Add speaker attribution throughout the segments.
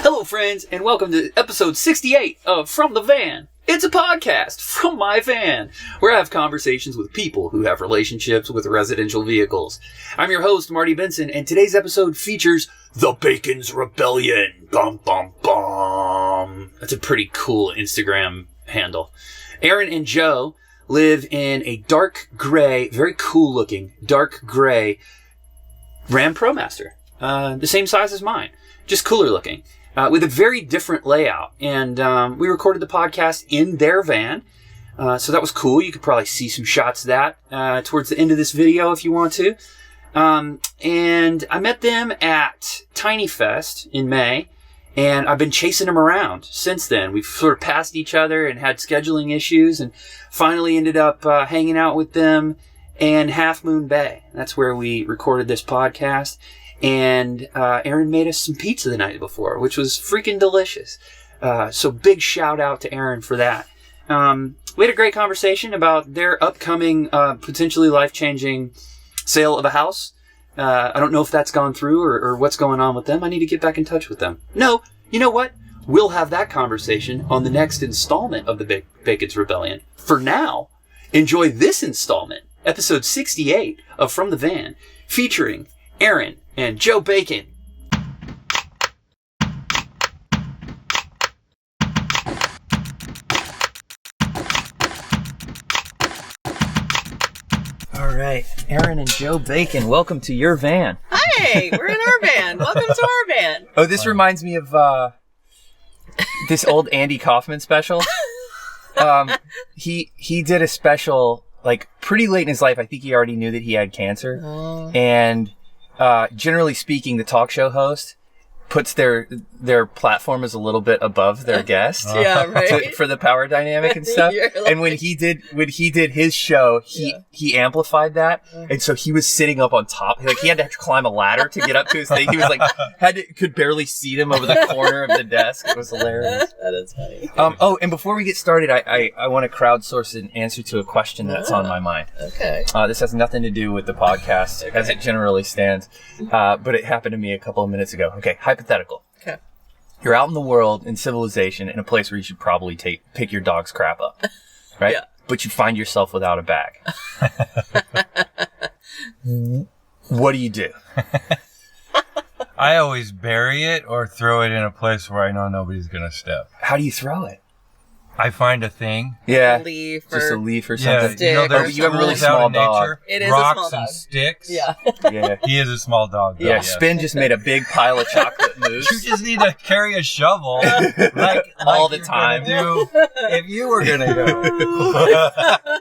Speaker 1: Hello, friends, and welcome to episode 68 of From the Van. It's a podcast from my van, where I have conversations with people who have relationships with residential vehicles. I'm your host, Marty Benson, and today's episode features The Bacon's Rebellion. Bum, bum, bum. That's a pretty cool Instagram handle. Erin and Joe live in a dark gray, very cool looking, dark gray Ram Promaster. The same size as mine, just cooler looking. With a very different layout. And we recorded the podcast in their van. So that was cool. You could probably see some shots of that towards the end of this video if you want to. And I met them at Tiny Fest in May. And I've been chasing them around since then. We've sort of passed each other and had scheduling issues. And finally ended up hanging out with them in Half Moon Bay. That's where we recorded this podcast. And Erin made us some pizza the night before, which was freaking delicious. So big shout out to Erin for that. We had a great conversation about their upcoming, potentially life-changing sale of a house. I don't know if that's gone through or what's going on with them. I need to get back in touch with them. No, you know what? We'll have that conversation on the next installment of the Bacon's Rebellion. For now, enjoy this installment, episode 68 of From the Van, featuring Erin and Joe Bacon. All right, Erin and Joe Bacon, welcome to your van.
Speaker 2: Hey, we're in our van. Welcome to our van.
Speaker 1: Oh, this reminds me of this old Andy Kaufman special. He did a special like pretty late in his life. I think he already knew that he had cancer, and generally speaking, the talk show host puts their platform as a little bit above their guest.
Speaker 2: Yeah, right.
Speaker 1: For the power dynamic and stuff. Like... And when he did his show, he amplified that. And so he was sitting up on top. Like he had to climb a ladder to get up to his thing. He was like, could barely see them over the corner of the desk. It was hilarious.
Speaker 2: That is funny.
Speaker 1: And before we get started, I want to crowdsource an answer to a question that's on my mind.
Speaker 2: Okay.
Speaker 1: This has nothing to do with the podcast as it generally stands. But it happened to me a couple of minutes ago. Okay. Hypothetical.
Speaker 2: Okay.
Speaker 1: You're out in the world, in civilization, in a place where you should probably pick your dog's crap up, right?
Speaker 2: Yeah.
Speaker 1: But you find yourself without a bag. What do you do?
Speaker 3: I always bury it or throw it in a place where I know nobody's going to step.
Speaker 1: How do you throw it?
Speaker 3: I find a thing.
Speaker 1: Yeah.
Speaker 2: A leaf
Speaker 1: just a leaf or something.
Speaker 3: Yeah, you know, there's
Speaker 1: you have a really small dog.
Speaker 2: It is
Speaker 3: rocks
Speaker 2: a small dog.
Speaker 3: And sticks.
Speaker 2: Yeah.
Speaker 1: Yeah.
Speaker 3: He is a small dog. Though,
Speaker 1: Yeah.
Speaker 3: yes.
Speaker 1: Spin just made a big pile of chocolate mousse.
Speaker 3: You just need to carry a shovel like
Speaker 1: all the time.
Speaker 3: Do if you were gonna go.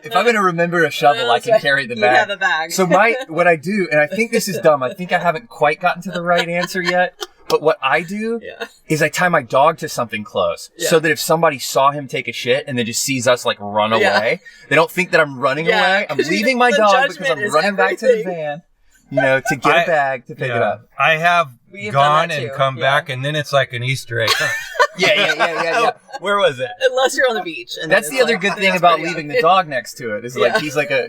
Speaker 1: If I'm gonna remember a shovel, I can carry the bag.
Speaker 2: You have a bag.
Speaker 1: So what I do, and I think this is dumb. I think I haven't quite gotten to the right answer yet. But what I do is I tie my dog to something close so that if somebody saw him take a shit and then just sees us like run away, they don't think that I'm running away. I'm leaving my dog because I'm running back to the van, to get a bag to pick it up.
Speaker 3: I have gone and come back, and then it's like an Easter egg.
Speaker 1: Yeah. Where was it?
Speaker 2: Unless you're on the beach. And
Speaker 1: that's the other good thing about leaving the dog next to it. Is like he's like a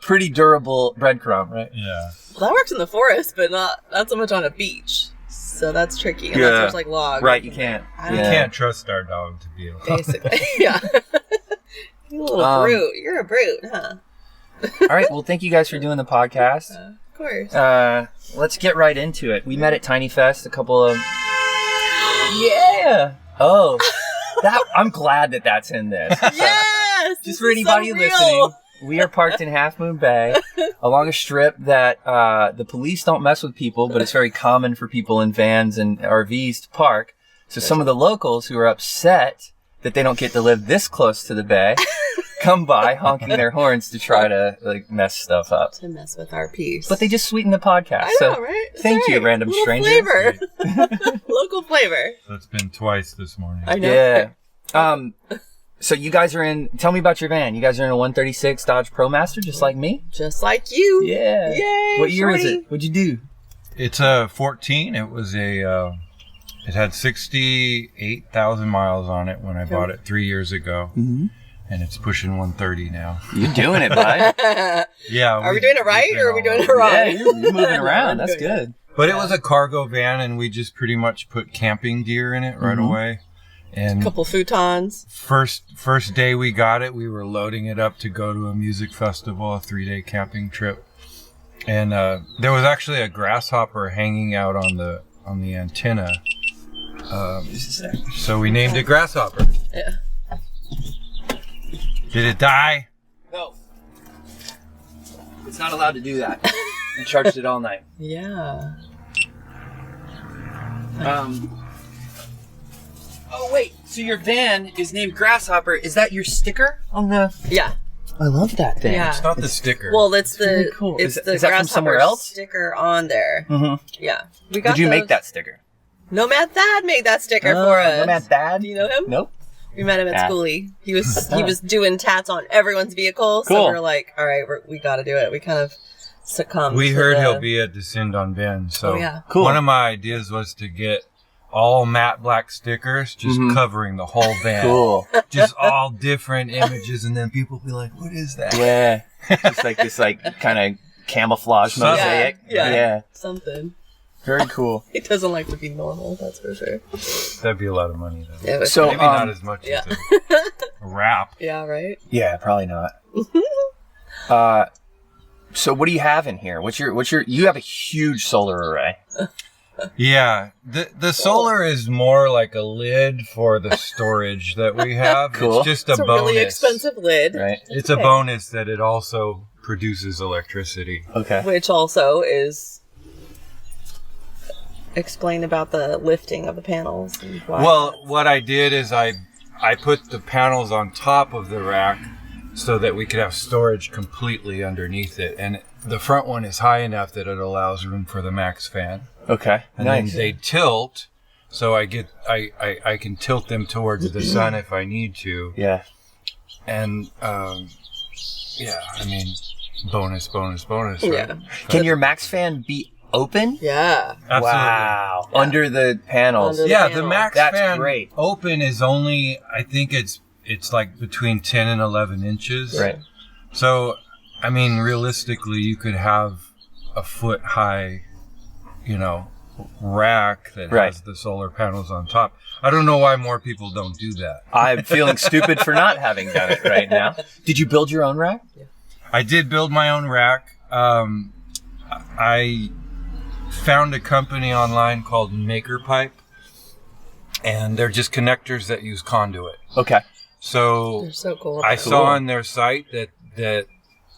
Speaker 1: pretty durable breadcrumb, right?
Speaker 3: Yeah.
Speaker 2: Well, that works in the forest, but not so much on a beach. So that's tricky. Unless there's like logs.
Speaker 1: Right, you can't.
Speaker 3: We can't trust our dog to be able to.
Speaker 2: Basically, yeah. You're a little brute. You're a brute, huh?
Speaker 1: All right. Well, thank you guys for doing the podcast.
Speaker 2: Of course.
Speaker 1: Let's get right into it. We met at Tiny Fest a couple of... Yeah! Oh. I'm glad that that's in this.
Speaker 2: Yes!
Speaker 1: Just for anybody listening, we are parked in Half Moon Bay along a strip that the police don't mess with people, but it's very common for people in vans and RVs to park. So some of the locals who are upset that they don't get to live this close to the bay come by honking their horns to try to like mess stuff up.
Speaker 2: To mess with our peace.
Speaker 1: But they just sweeten the podcast.
Speaker 2: I know, right?
Speaker 1: Thank you, random stranger.
Speaker 2: Flavor. Local flavor.
Speaker 3: That's been twice this morning.
Speaker 2: I know.
Speaker 1: Yeah. So you guys are in, tell me about your van. You guys are in a 136 Dodge ProMaster, just like me?
Speaker 2: Just like you.
Speaker 1: Yeah.
Speaker 2: Yay,
Speaker 1: what year
Speaker 2: shorty.
Speaker 1: is it? What'd you do?
Speaker 3: It's a 14. It was it had 68,000 miles on it when I bought it 3 years ago.
Speaker 1: Mm-hmm.
Speaker 3: And it's pushing 130 now.
Speaker 1: You're doing it, bud.
Speaker 3: Yeah.
Speaker 2: Are we doing it right or are we doing it wrong?
Speaker 1: Yeah, you're moving around. That's good.
Speaker 3: But it was a cargo van, and we just pretty much put camping gear in it right away. And
Speaker 2: a couple futons.
Speaker 3: First day we got it, we were loading it up to go to a music festival, a 3-day camping trip. And there was actually a grasshopper hanging out on the antenna. So we named it Grasshopper.
Speaker 2: Yeah.
Speaker 3: Did it die?
Speaker 1: No. It's not allowed to do that. I charged it all night.
Speaker 2: Yeah.
Speaker 1: Oh, wait. So your van is named Grasshopper. Is that your sticker on the...
Speaker 2: Yeah.
Speaker 1: I love that thing.
Speaker 2: Yeah.
Speaker 3: It's not the sticker.
Speaker 2: Well, it's the
Speaker 1: really cool.
Speaker 2: It's
Speaker 1: Is
Speaker 2: the
Speaker 1: that from somewhere else?
Speaker 2: sticker on there.
Speaker 1: Mm-hmm.
Speaker 2: Yeah. We got
Speaker 1: Did you make
Speaker 2: those.
Speaker 1: that sticker?
Speaker 2: Nomad Thad made that sticker for us.
Speaker 1: Nomad Thad?
Speaker 2: Do you know him?
Speaker 1: Nope.
Speaker 2: We met him at schoolie. He was doing tats on everyone's vehicle. So
Speaker 1: Cool.
Speaker 2: we were like, all right, we got to do it. We kind of succumbed.
Speaker 3: We
Speaker 2: to
Speaker 3: heard
Speaker 2: the-
Speaker 3: he'll be at Descend on Ben, so
Speaker 2: Oh, yeah.
Speaker 1: Cool.
Speaker 3: one of my ideas was to get all matte black stickers just covering the whole van.
Speaker 1: Cool.
Speaker 3: Just all different images, and then people be like, what is that?
Speaker 1: Yeah. Just like this kind of camouflage mosaic.
Speaker 2: Yeah. Something.
Speaker 1: Very cool.
Speaker 2: It doesn't like to be normal, that's for sure.
Speaker 3: That'd be a lot of money, though.
Speaker 2: Yeah,
Speaker 1: So,
Speaker 3: Maybe not as much
Speaker 2: yeah.
Speaker 3: as a wrap.
Speaker 2: yeah, right?
Speaker 1: Yeah, probably not. So what do you have in here? What's your you have a huge solar array.
Speaker 3: Yeah, the solar is more like a lid for the storage that we have.
Speaker 1: Cool.
Speaker 3: It's just
Speaker 2: It's a
Speaker 3: bonus.
Speaker 2: really expensive lid,
Speaker 1: Right.
Speaker 3: It's a bonus that it also produces electricity.
Speaker 1: Okay.
Speaker 2: which also is explain about the lifting of the panels. And why.
Speaker 3: Well, what I did is I put the panels on top of the rack so that we could have storage completely underneath it. And the front one is high enough that it allows room for the max fan.
Speaker 1: Okay.
Speaker 3: And
Speaker 1: Nice.
Speaker 3: then they tilt, so I can tilt them towards the sun if I need to.
Speaker 1: Yeah.
Speaker 3: And yeah, I mean, bonus, right?
Speaker 2: Yeah.
Speaker 1: Can your max fan be open?
Speaker 2: Yeah.
Speaker 3: Absolutely.
Speaker 1: Wow.
Speaker 2: Yeah.
Speaker 1: Under the panels.
Speaker 2: Under
Speaker 3: Yeah,
Speaker 2: panel.
Speaker 3: the max
Speaker 1: That's
Speaker 3: fan
Speaker 1: great.
Speaker 3: open is only, I think it's like between 10 and 11 inches.
Speaker 1: Right.
Speaker 3: So, I mean, realistically, you could have a foot high, rack that
Speaker 1: Right.
Speaker 3: has the solar panels on top. I don't know why more people don't do that.
Speaker 1: I'm feeling stupid for not having done it right now. Did you build your own rack?
Speaker 3: I did build my own rack. I found a company online called MakerPipe, and they're just connectors that use conduit.
Speaker 1: Okay.
Speaker 3: So
Speaker 2: They're so cool.
Speaker 3: I saw on their site that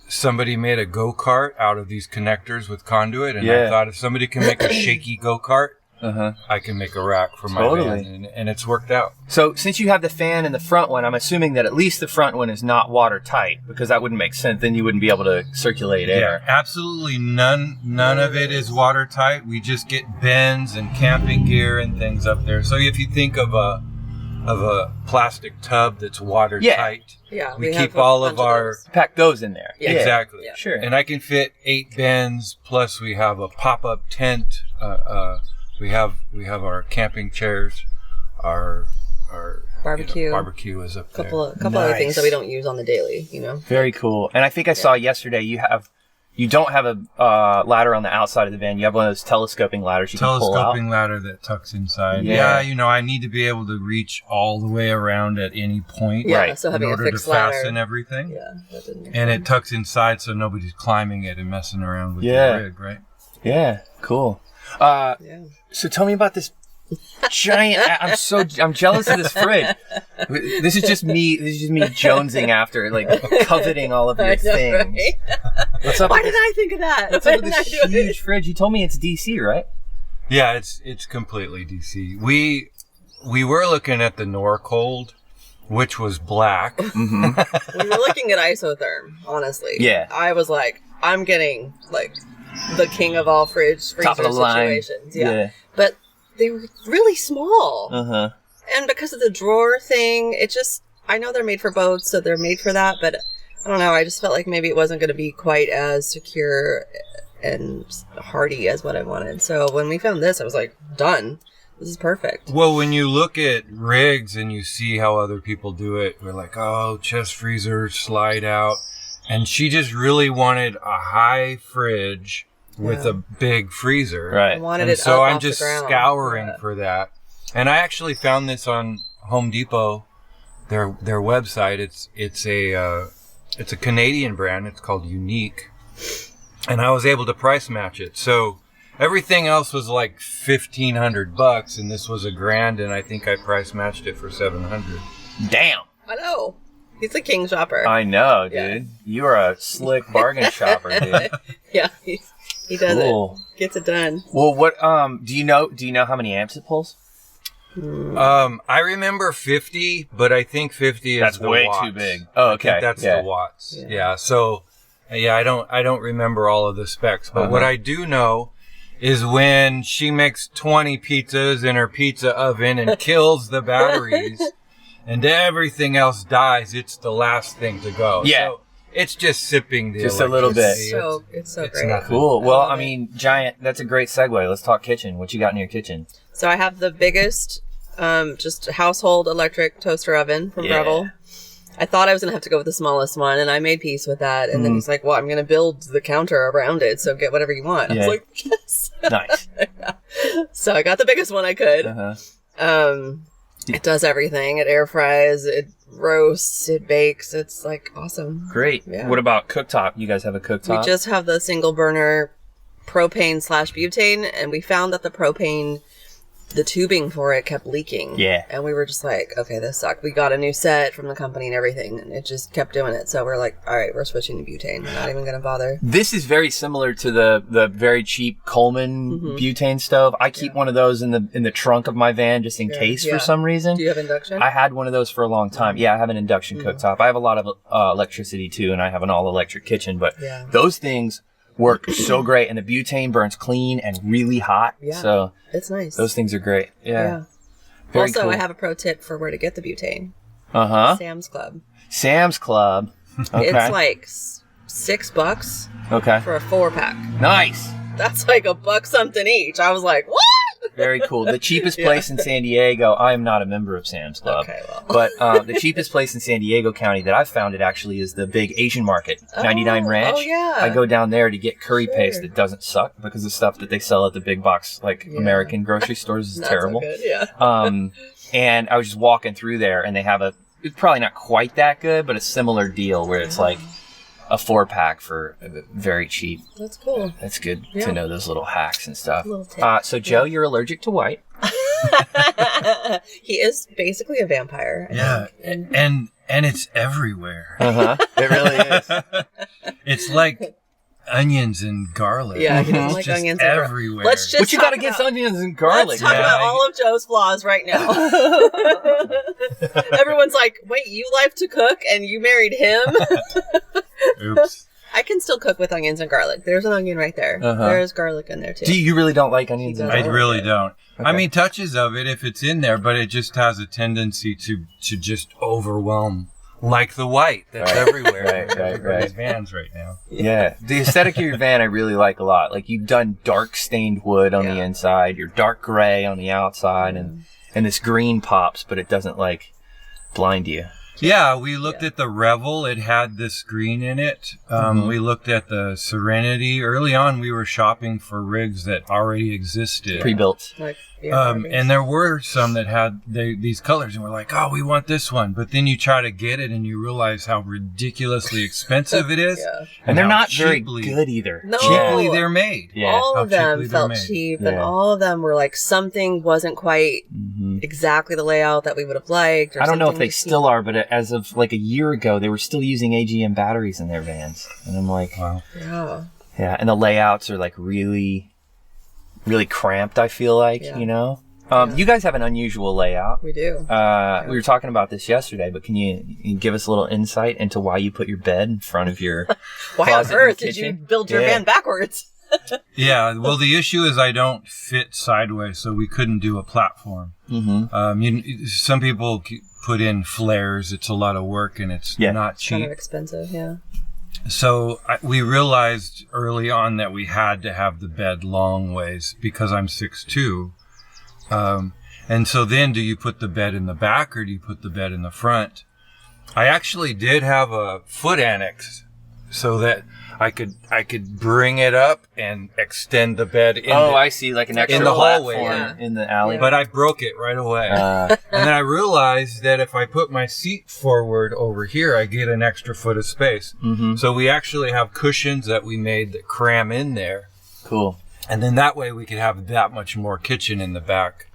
Speaker 3: somebody made a go-kart out of these connectors with conduit, and
Speaker 1: Yeah.
Speaker 3: I thought if somebody can make a shaky go-kart,
Speaker 1: Uh-huh.
Speaker 3: I can make a rack for my
Speaker 1: Totally.
Speaker 3: van, and it's worked out.
Speaker 1: So since you have the fan in the front one, I'm assuming that at least the front one is not watertight, because that wouldn't make sense. Then you wouldn't be able to circulate air.
Speaker 3: Absolutely none of it is watertight. We just get bins and camping gear and things up there. So if you think of a plastic tub that's watertight,
Speaker 2: Yeah,
Speaker 3: we
Speaker 2: have
Speaker 3: keep
Speaker 2: a
Speaker 3: all
Speaker 2: bunch
Speaker 3: of our
Speaker 2: those.
Speaker 1: Pack those in there.
Speaker 2: Yeah.
Speaker 3: exactly.
Speaker 2: Yeah.
Speaker 1: Sure.
Speaker 3: And I can fit 8 bins. Plus, we have a pop-up tent. We have our camping chairs. Our
Speaker 2: Barbecue.
Speaker 3: barbecue is up there.
Speaker 2: couple other
Speaker 1: Nice.
Speaker 2: things that we don't use on the daily,
Speaker 1: Very cool. And I think I saw yesterday you don't have a ladder on the outside of the van. You have one of those telescoping ladders you can pull out.
Speaker 3: Telescoping ladder that tucks inside.
Speaker 1: Yeah.
Speaker 3: Yeah, I need to be able to reach all the way around at any point.
Speaker 2: Yeah,
Speaker 1: Right.
Speaker 2: so
Speaker 3: In
Speaker 2: having a
Speaker 3: order to
Speaker 2: fixed ladder.
Speaker 3: fasten everything.
Speaker 2: Yeah, that didn't make
Speaker 3: And
Speaker 2: sense.
Speaker 3: it tucks inside so nobody's climbing it and messing around with
Speaker 1: Yeah.
Speaker 3: the rig, right?
Speaker 1: Yeah, cool.
Speaker 2: Yeah.
Speaker 1: So tell me about this giant. I'm jealous of this fridge. This is just me jonesing after, like, coveting all of your
Speaker 2: I know,
Speaker 1: things.
Speaker 2: right?
Speaker 1: What's up?
Speaker 2: Why
Speaker 1: with
Speaker 2: did I think of that?
Speaker 1: What's
Speaker 2: Why
Speaker 1: up with
Speaker 2: didn't I
Speaker 1: this
Speaker 2: do it?
Speaker 1: huge fridge? You told me it's DC, right?
Speaker 3: Yeah, it's completely DC. We were looking at the Norcold, which was black.
Speaker 1: Mm-hmm.
Speaker 2: We were looking at isotherm, honestly.
Speaker 1: Yeah.
Speaker 2: I was like, I'm getting, like, the king of all freezer
Speaker 1: Top of the line.
Speaker 2: situations. Yeah. But they were really small.
Speaker 1: Uh-huh.
Speaker 2: And because of the drawer thing, I know they're made for boats, so they're made for that, but I don't know, I just felt like maybe it wasn't going to be quite as secure and hardy as what I wanted. So when we found this, I was like, done. This is perfect.
Speaker 3: Well, when you look at rigs and you see how other people do it, we're like, oh, chest freezer, slide out. And she just really wanted a high fridge with a big freezer.
Speaker 4: Right.
Speaker 2: I wanted
Speaker 3: And
Speaker 2: it
Speaker 3: so
Speaker 2: up
Speaker 3: I'm
Speaker 2: off
Speaker 3: just
Speaker 2: the ground.
Speaker 3: scouring for that. And I actually found this on Home Depot, their website. It's a Canadian brand. It's called Unique. And I was able to price match it. So everything else was like $1,500, and this was $1,000, and I think I price matched it for $700.
Speaker 4: Damn.
Speaker 2: I know. He's a king shopper.
Speaker 4: I know, dude.
Speaker 2: Yeah.
Speaker 4: You are a slick bargain shopper, dude.
Speaker 2: Yeah, he does
Speaker 4: Cool.
Speaker 2: it. Gets it done.
Speaker 4: Well, what do you know how many amps it pulls?
Speaker 3: I remember 50, but I think 50 is
Speaker 4: That's
Speaker 3: the
Speaker 4: way
Speaker 3: watts.
Speaker 4: too big. Oh, okay.
Speaker 3: I think that's
Speaker 4: Yeah.
Speaker 3: the watts.
Speaker 2: Yeah.
Speaker 3: Yeah. So, I don't remember all of the specs, but what I do know is when she makes 20 pizzas in her pizza oven and kills the batteries and everything else dies, it's the last thing to go.
Speaker 4: Yeah.
Speaker 3: So it's just sipping the
Speaker 4: Just a little bit.
Speaker 3: electricity.
Speaker 2: It's so
Speaker 3: it's
Speaker 2: great.
Speaker 3: nothing.
Speaker 4: Cool. Well,
Speaker 2: love
Speaker 4: I
Speaker 2: it.
Speaker 4: mean, Giant, that's a great segue. Let's talk kitchen. What you got in your kitchen?
Speaker 2: So I have the biggest, just household electric toaster oven from
Speaker 4: Yeah.
Speaker 2: Breville. I thought I was going to have to go with the smallest one, and I made peace with that. And then he's like, well, I'm going to build the counter around it, so get whatever you want. I
Speaker 4: Yeah.
Speaker 2: was like, yes.
Speaker 4: Nice.
Speaker 2: So I got the biggest one I could.
Speaker 4: Uh-huh.
Speaker 2: It does everything. It air fries, it roasts, it bakes. It's like awesome.
Speaker 4: Great.
Speaker 2: Yeah.
Speaker 4: What about cooktop? You guys have a cooktop?
Speaker 2: We just have the single burner propane/butane, and we found that the propane, the tubing for it kept leaking.
Speaker 4: Yeah.
Speaker 2: And we were just like, okay, this sucked. We got a new set from the company and everything, and it just kept doing it. So we're like, all right, we're switching to butane. We're not even going to bother.
Speaker 4: This is very similar to the very cheap Coleman butane stove. I keep one of those in the trunk of my van just in case
Speaker 2: Yeah.
Speaker 4: for some reason.
Speaker 2: Do you have induction?
Speaker 4: I had one of those for a long time. Yeah, I have an induction cooktop. I have a lot of electricity too, and I have an all-electric kitchen. But
Speaker 2: Yeah.
Speaker 4: those things work so great, and the butane burns clean and really hot.
Speaker 2: Yeah.
Speaker 4: So
Speaker 2: It's nice.
Speaker 4: those things are great. Yeah.
Speaker 2: Yeah.
Speaker 4: Very
Speaker 2: Also,
Speaker 4: cool.
Speaker 2: I have a pro tip for where to get the butane.
Speaker 4: Uh-huh.
Speaker 2: Sam's Club.
Speaker 4: Sam's Club. Okay.
Speaker 2: It's like $6
Speaker 4: okay.
Speaker 2: for a 4-pack.
Speaker 4: Nice.
Speaker 2: That's like $1 something each. I was like, what?
Speaker 4: Very cool. The cheapest place in San Diego, I am not a member of Sam's Club,
Speaker 2: Okay, well.
Speaker 4: but the cheapest place in San Diego County that I've found it actually is the big Asian market, 99 Ranch.
Speaker 2: Oh, yeah.
Speaker 4: I go down there to get curry paste
Speaker 2: Sure.
Speaker 4: that doesn't suck because the stuff that they sell at the big box, like
Speaker 2: Yeah.
Speaker 4: American grocery stores, is
Speaker 2: Not
Speaker 4: terrible.
Speaker 2: So good, yeah.
Speaker 4: And I was just walking through there, and they have it's probably not quite that good, but a similar deal where it's like a 4-pack for very cheap.
Speaker 2: That's cool.
Speaker 4: That's good
Speaker 2: Yeah.
Speaker 4: to know those little hacks and stuff.
Speaker 2: Little tip.
Speaker 4: So Joe, you're allergic to white.
Speaker 2: He is basically a vampire. I
Speaker 3: Yeah,
Speaker 2: think.
Speaker 3: and it's everywhere.
Speaker 4: Uh-huh. It really is.
Speaker 3: It's like onions and garlic.
Speaker 2: Yeah, he doesn't
Speaker 3: It's
Speaker 2: like
Speaker 3: just
Speaker 2: onions and garlic.
Speaker 3: everywhere.
Speaker 2: Let's just
Speaker 4: What you
Speaker 2: talk
Speaker 4: got against
Speaker 2: about-
Speaker 4: onions and garlic?
Speaker 2: Let's talk
Speaker 4: man?
Speaker 2: about all of Joe's flaws right now. Everyone's like, wait, you like to cook and you married him?
Speaker 3: Oops.
Speaker 2: I can still cook with onions and garlic. There's an onion right there.
Speaker 4: Uh-huh.
Speaker 2: There's garlic in there too.
Speaker 4: Do you really don't like onions and
Speaker 2: He
Speaker 3: I
Speaker 2: doesn't.
Speaker 4: garlic?
Speaker 3: really don't. I
Speaker 4: Okay.
Speaker 3: mean, touches of it if it's in there, but it just has a tendency to just overwhelm, like the white that's
Speaker 4: Right.
Speaker 3: everywhere.
Speaker 4: Right,
Speaker 3: in
Speaker 4: right,
Speaker 3: everybody's
Speaker 4: right.
Speaker 3: vans right now.
Speaker 4: Yeah. The aesthetic of your van I really like a lot. Like you've done dark stained wood on the
Speaker 2: Yeah.
Speaker 4: inside, you're dark gray on the outside, and this green pops, but it doesn't like blind you.
Speaker 3: Yeah, we looked at the Revel. It had this green in it. We looked at the Serenity. Early on, we were shopping for rigs that already existed.
Speaker 4: Pre-built.
Speaker 2: Like, yeah,
Speaker 3: And there were some that had these colors, and we're like, oh, we want this one. But then you try to get it, and you realize how ridiculously expensive it is.
Speaker 2: Yeah.
Speaker 4: And they're
Speaker 3: how
Speaker 4: not very
Speaker 3: cheaply-
Speaker 4: good either.
Speaker 2: No.
Speaker 3: Cheaply they're made.
Speaker 4: Yeah.
Speaker 2: all
Speaker 3: How
Speaker 2: of them
Speaker 3: cheaply they're
Speaker 2: felt
Speaker 3: made.
Speaker 2: cheap, and
Speaker 4: Yeah.
Speaker 2: all of them were like something wasn't quite exactly the layout that we would have liked. Or
Speaker 4: I don't know if
Speaker 2: something
Speaker 4: they
Speaker 2: just
Speaker 4: still are, but as of like a year ago, they were still using AGM batteries in their vans. And I'm like,
Speaker 3: Wow.
Speaker 2: Yeah.
Speaker 4: yeah. And the layouts are like really, really cramped, I feel like,
Speaker 2: Yeah.
Speaker 4: you know? You guys have an unusual layout.
Speaker 2: We do.
Speaker 4: We were talking about this yesterday, but can you give us a little insight into why you put your bed in front of your
Speaker 2: Why on
Speaker 4: closet and
Speaker 2: earth did you
Speaker 4: kitchen?
Speaker 2: build your
Speaker 4: Yeah.
Speaker 2: van backwards?
Speaker 3: Yeah, well, the issue is I don't fit sideways, so we couldn't do a platform. Some people put in flares. It's a lot of work, and it's
Speaker 4: Yeah.
Speaker 3: not
Speaker 2: Kind
Speaker 3: cheap.
Speaker 2: of expensive, yeah.
Speaker 3: So we realized early on that we had to have the bed long ways because I'm 6'2". And so then do you put the bed in the back or do you put the bed in the front? I actually did have a foot annex so that I could bring it up and extend the bed in
Speaker 4: I see, like an extra
Speaker 3: in the hallway
Speaker 4: platform in the alley.
Speaker 3: But I broke it right away. And then I realized that if I put my seat forward over here, I get an extra foot of space.
Speaker 4: Mm-hmm.
Speaker 3: So we actually have cushions that we made that cram in there.
Speaker 4: Cool.
Speaker 3: And then that way we could have that much more kitchen in the back,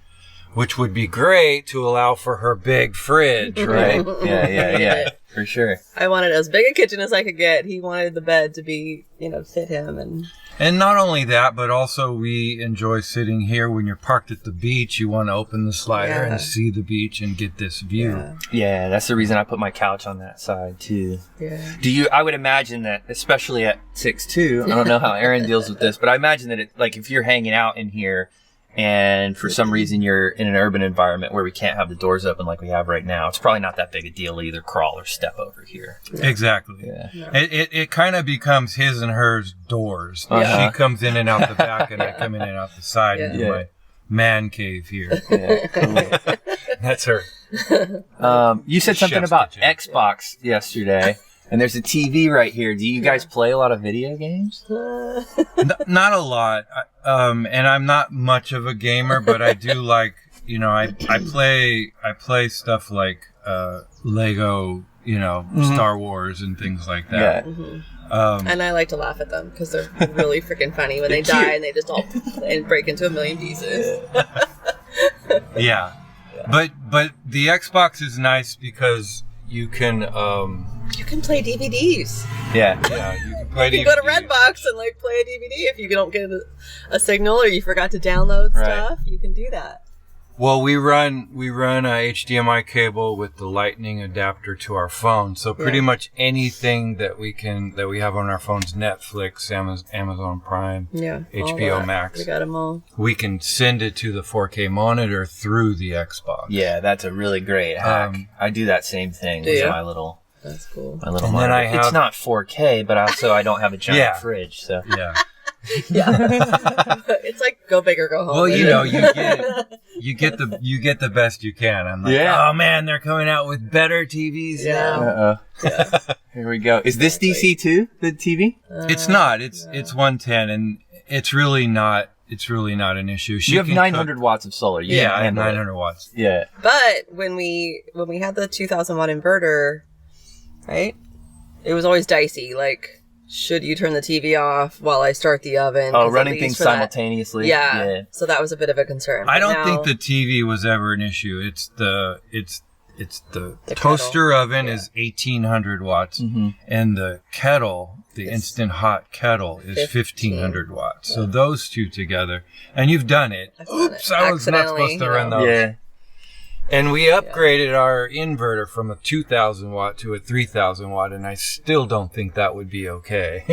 Speaker 3: which would be great to allow for her big fridge, right?
Speaker 4: Yeah. For sure.
Speaker 2: I wanted as big a kitchen as I could get. He wanted the bed to be, fit him.
Speaker 3: And not only that, but also we enjoy sitting here. When you're parked at the beach, you want to open the slider and see the beach and get this view.
Speaker 4: Yeah, that's the reason I put my couch on that side too.
Speaker 2: Yeah.
Speaker 4: I would imagine that, especially at 6'2", I don't know how Erin deals with this, but I imagine that if you're hanging out in here and for some reason you're in an urban environment where we can't have the doors open like we have right now, it's probably not that big a deal to either crawl or step over here.
Speaker 3: Exactly.
Speaker 4: Yeah.
Speaker 3: It kind of becomes his and hers doors. She comes in and out the back, and I come in and out the side into my man cave here.
Speaker 4: Yeah, cool.
Speaker 3: That's her.
Speaker 4: You said something about Xbox yesterday. And there's a TV right here. Do you guys play a lot of video games?
Speaker 3: Not a lot. And I'm not much of a gamer, but I do like, I play stuff like Lego, Star Wars and things like that.
Speaker 4: Yeah.
Speaker 2: Mm-hmm. And I like to laugh at them because they're really freaking funny when they die and they just all break into a million pieces.
Speaker 3: Yeah. But the Xbox is nice because you can
Speaker 2: play DVDs.
Speaker 4: Yeah.
Speaker 3: Yeah, you can play DVDs.
Speaker 2: You can go to Redbox and play a DVD if you don't get a signal or you forgot to download stuff. You can do that.
Speaker 3: Well, we run a HDMI cable with the lightning adapter to our phone. So pretty much anything that we have on our phones, Netflix, Amazon Prime, HBO Max,
Speaker 2: we got them all.
Speaker 3: We can send it to the 4K monitor through the Xbox.
Speaker 4: Yeah, that's a really great hack. I do that same thing with my little.
Speaker 2: That's cool.
Speaker 4: My little monitor. It's not 4K, but also I don't have a giant fridge, so
Speaker 3: yeah.
Speaker 2: It's like go big or go home.
Speaker 3: Well, you get the best you can. I'm like, oh man, they're coming out with better TVs now.
Speaker 4: Here we go. Is this DC too? The TV?
Speaker 3: It's not. It's 110, and it's really not an issue.
Speaker 4: You have 900 watts of solar.
Speaker 3: I have 900 watts.
Speaker 4: Yeah.
Speaker 2: But when we had the 2,000 watt inverter, right? It was always dicey. Like, should you turn the TV off while I start the oven?
Speaker 4: Oh, running things simultaneously.
Speaker 2: Yeah. So that was a bit of a concern.
Speaker 3: I don't think the TV was ever an issue. It's the toaster oven is 1,800 watts, and the kettle, the instant hot kettle, is 1,500 watts. So those two together, and you've done it. Oops, I was not supposed to run those.
Speaker 4: Yeah.
Speaker 3: And we upgraded our inverter from a 2,000 watt to a 3,000 watt, and I still don't think that would be okay.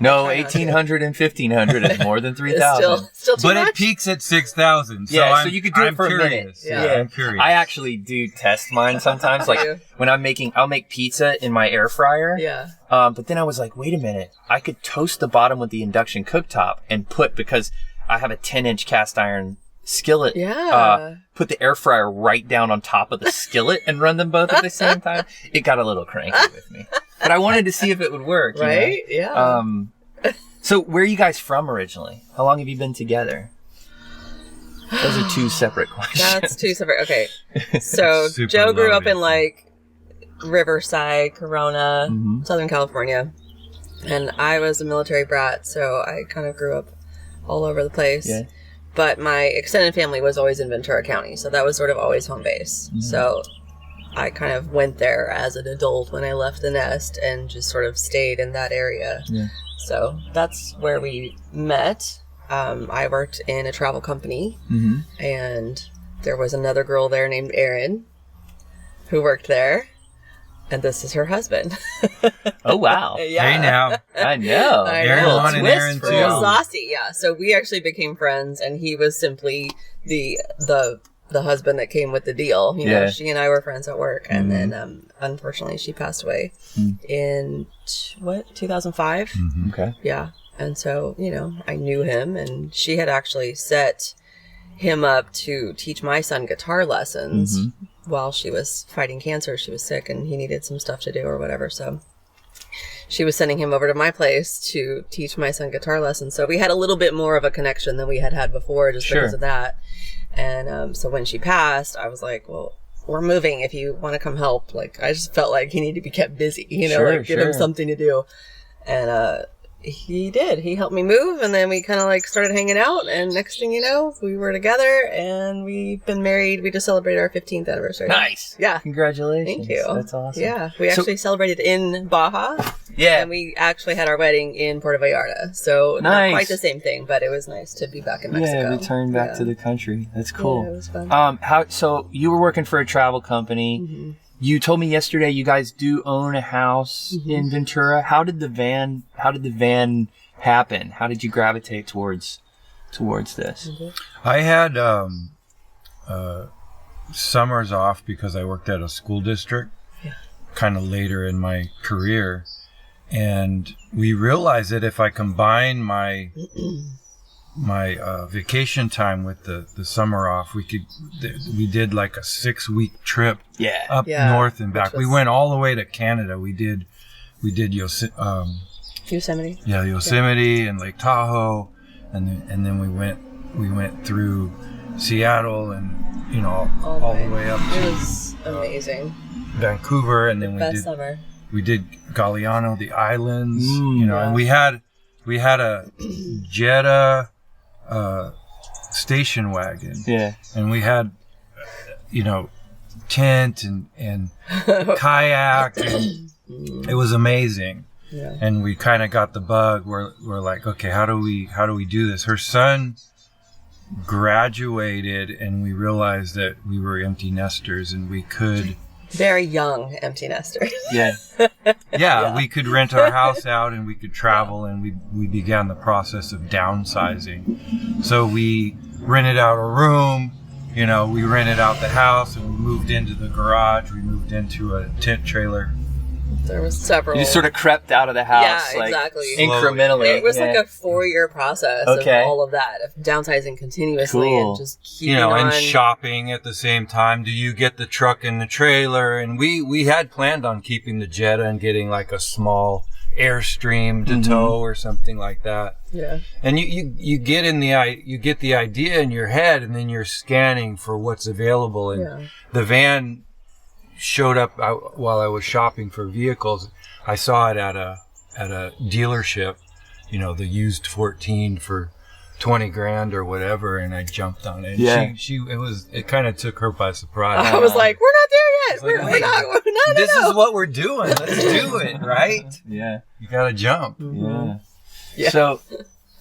Speaker 4: No, 1,800 and 1,500 is more than 3,000.
Speaker 2: Still too
Speaker 3: but
Speaker 2: much?
Speaker 3: It peaks at 6,000. So
Speaker 4: so you could do it for a minute.
Speaker 3: Yeah, I'm curious.
Speaker 4: I actually do test mine sometimes. Like when I'll make pizza in my air fryer.
Speaker 2: Yeah.
Speaker 4: But then I was like, wait a minute, I could toast the bottom with the induction cooktop and because I have a 10-inch cast iron skillet, put the air fryer right down on top of the skillet and run them both at the same time. It got a little cranky with me, but I wanted to see if it would work.
Speaker 2: Right? Yeah.
Speaker 4: So where are you guys from originally? How long have you been together? Those are two separate questions.
Speaker 2: That's two separate. Okay. So Joe grew up in Riverside, Corona, Southern California. And I was a military brat, so I kind of grew up all over the place. Yeah. But my extended family was always in Ventura County, so that was sort of always home base. So I kind of went there as an adult when I left the nest and just sort of stayed in that area. Yeah. So that's where we met. I worked in a travel company, and there was another girl there named Erin who worked there. And this is her husband.
Speaker 4: Oh, wow.
Speaker 2: Yeah.
Speaker 3: Hey, now.
Speaker 4: I know.
Speaker 3: Erin wanted Erin too.
Speaker 2: Saucy, yeah. So we actually became friends, and he was simply the husband that came with the deal. You know, she and I were friends at work, and then unfortunately she passed away in 2005.
Speaker 4: Okay.
Speaker 2: Yeah. And so, I knew him, and she had actually set him up to teach my son guitar lessons while she was fighting cancer. She was sick and he needed some stuff to do or whatever. So she was sending him over to my place to teach my son guitar lessons. So we had a little bit more of a connection than we had before just because of that. And so when she passed, I was like, well, we're moving if you want to come help. Like, I just felt like he needed to be kept busy, you know, like give him something to do. And he did. He helped me move, and then we kind of like started hanging out, and next thing you know, we were together, and we've been married. We just celebrated our 15th anniversary.
Speaker 4: Nice.
Speaker 2: Yeah.
Speaker 4: Congratulations.
Speaker 2: Thank you.
Speaker 4: That's awesome.
Speaker 2: Yeah. We actually celebrated in Baja.
Speaker 4: Yeah.
Speaker 2: And we actually had our wedding in Puerto Vallarta. So not quite the same thing, but it was nice to be back in Mexico.
Speaker 4: Yeah, return back to the country. That's cool.
Speaker 2: Yeah, it was fun.
Speaker 4: So you were working for a travel company. Mm-hmm. You told me yesterday you guys do own a house in Ventura. How did the van happen? How did you gravitate towards this?
Speaker 3: I had summers off because I worked at a school district kind of later in my career, and we realized that if I combine my vacation time with the summer off, we did like a 6-week trip up north and back. We went all the way to Canada. We did
Speaker 2: Yosemite.
Speaker 3: Yeah, Yosemite and Lake Tahoe, and then we went through Seattle and all the way up to
Speaker 2: it was amazing.
Speaker 3: Vancouver, and then we did Galiano, the islands, and we had a Jetta station wagon, and we had tent and kayak, and it was amazing. Yeah. And we kind of got the bug. We're like, okay, how do we do this? Her son graduated, and we realized that we were empty nesters, and we could
Speaker 2: very young empty nesters.
Speaker 3: Yeah, we could rent our house out, and we could travel, and we began the process of downsizing. So we rented out a room. We rented out the house, and we moved into the garage. We moved into a tent trailer.
Speaker 2: There was several.
Speaker 4: You sort of crept out of the house,
Speaker 2: exactly.
Speaker 4: Incrementally.
Speaker 2: It was like a 4-year process of all of that, of downsizing continuously and just keeping on.
Speaker 3: And shopping at the same time. Do you get the truck and the trailer? And we had planned on keeping the Jetta and getting like a small Airstream to tow or something like that.
Speaker 2: Yeah.
Speaker 3: And you get the idea in your head, and then you're scanning for what's available, and the van showed up while I was shopping for vehicles. I saw it at a dealership, the used 14 for $20,000 or whatever, and I jumped on it.
Speaker 4: Yeah.
Speaker 3: It kind of took her by surprise.
Speaker 2: I was like, we're not there yet. We're not.
Speaker 3: This is what we're doing. Let's do it, right?
Speaker 4: Yeah.
Speaker 3: You gotta jump.
Speaker 4: Yeah.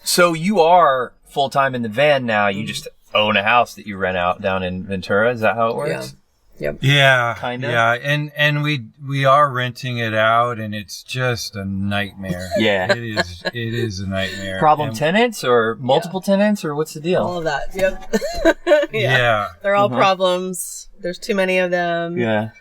Speaker 4: So you are full time in the van now. You just own a house that you rent out down in Ventura. Is that how it works?
Speaker 2: Yeah. Yep.
Speaker 3: Yeah,
Speaker 4: kind of.
Speaker 3: Yeah, and we are renting it out, and it's just a nightmare.
Speaker 4: Yeah,
Speaker 3: it is a nightmare.
Speaker 4: Problem tenants or multiple tenants, or what's the deal?
Speaker 2: All of that. Yep.
Speaker 3: Yeah.
Speaker 2: They're all problems. There's too many of them.
Speaker 4: Yeah.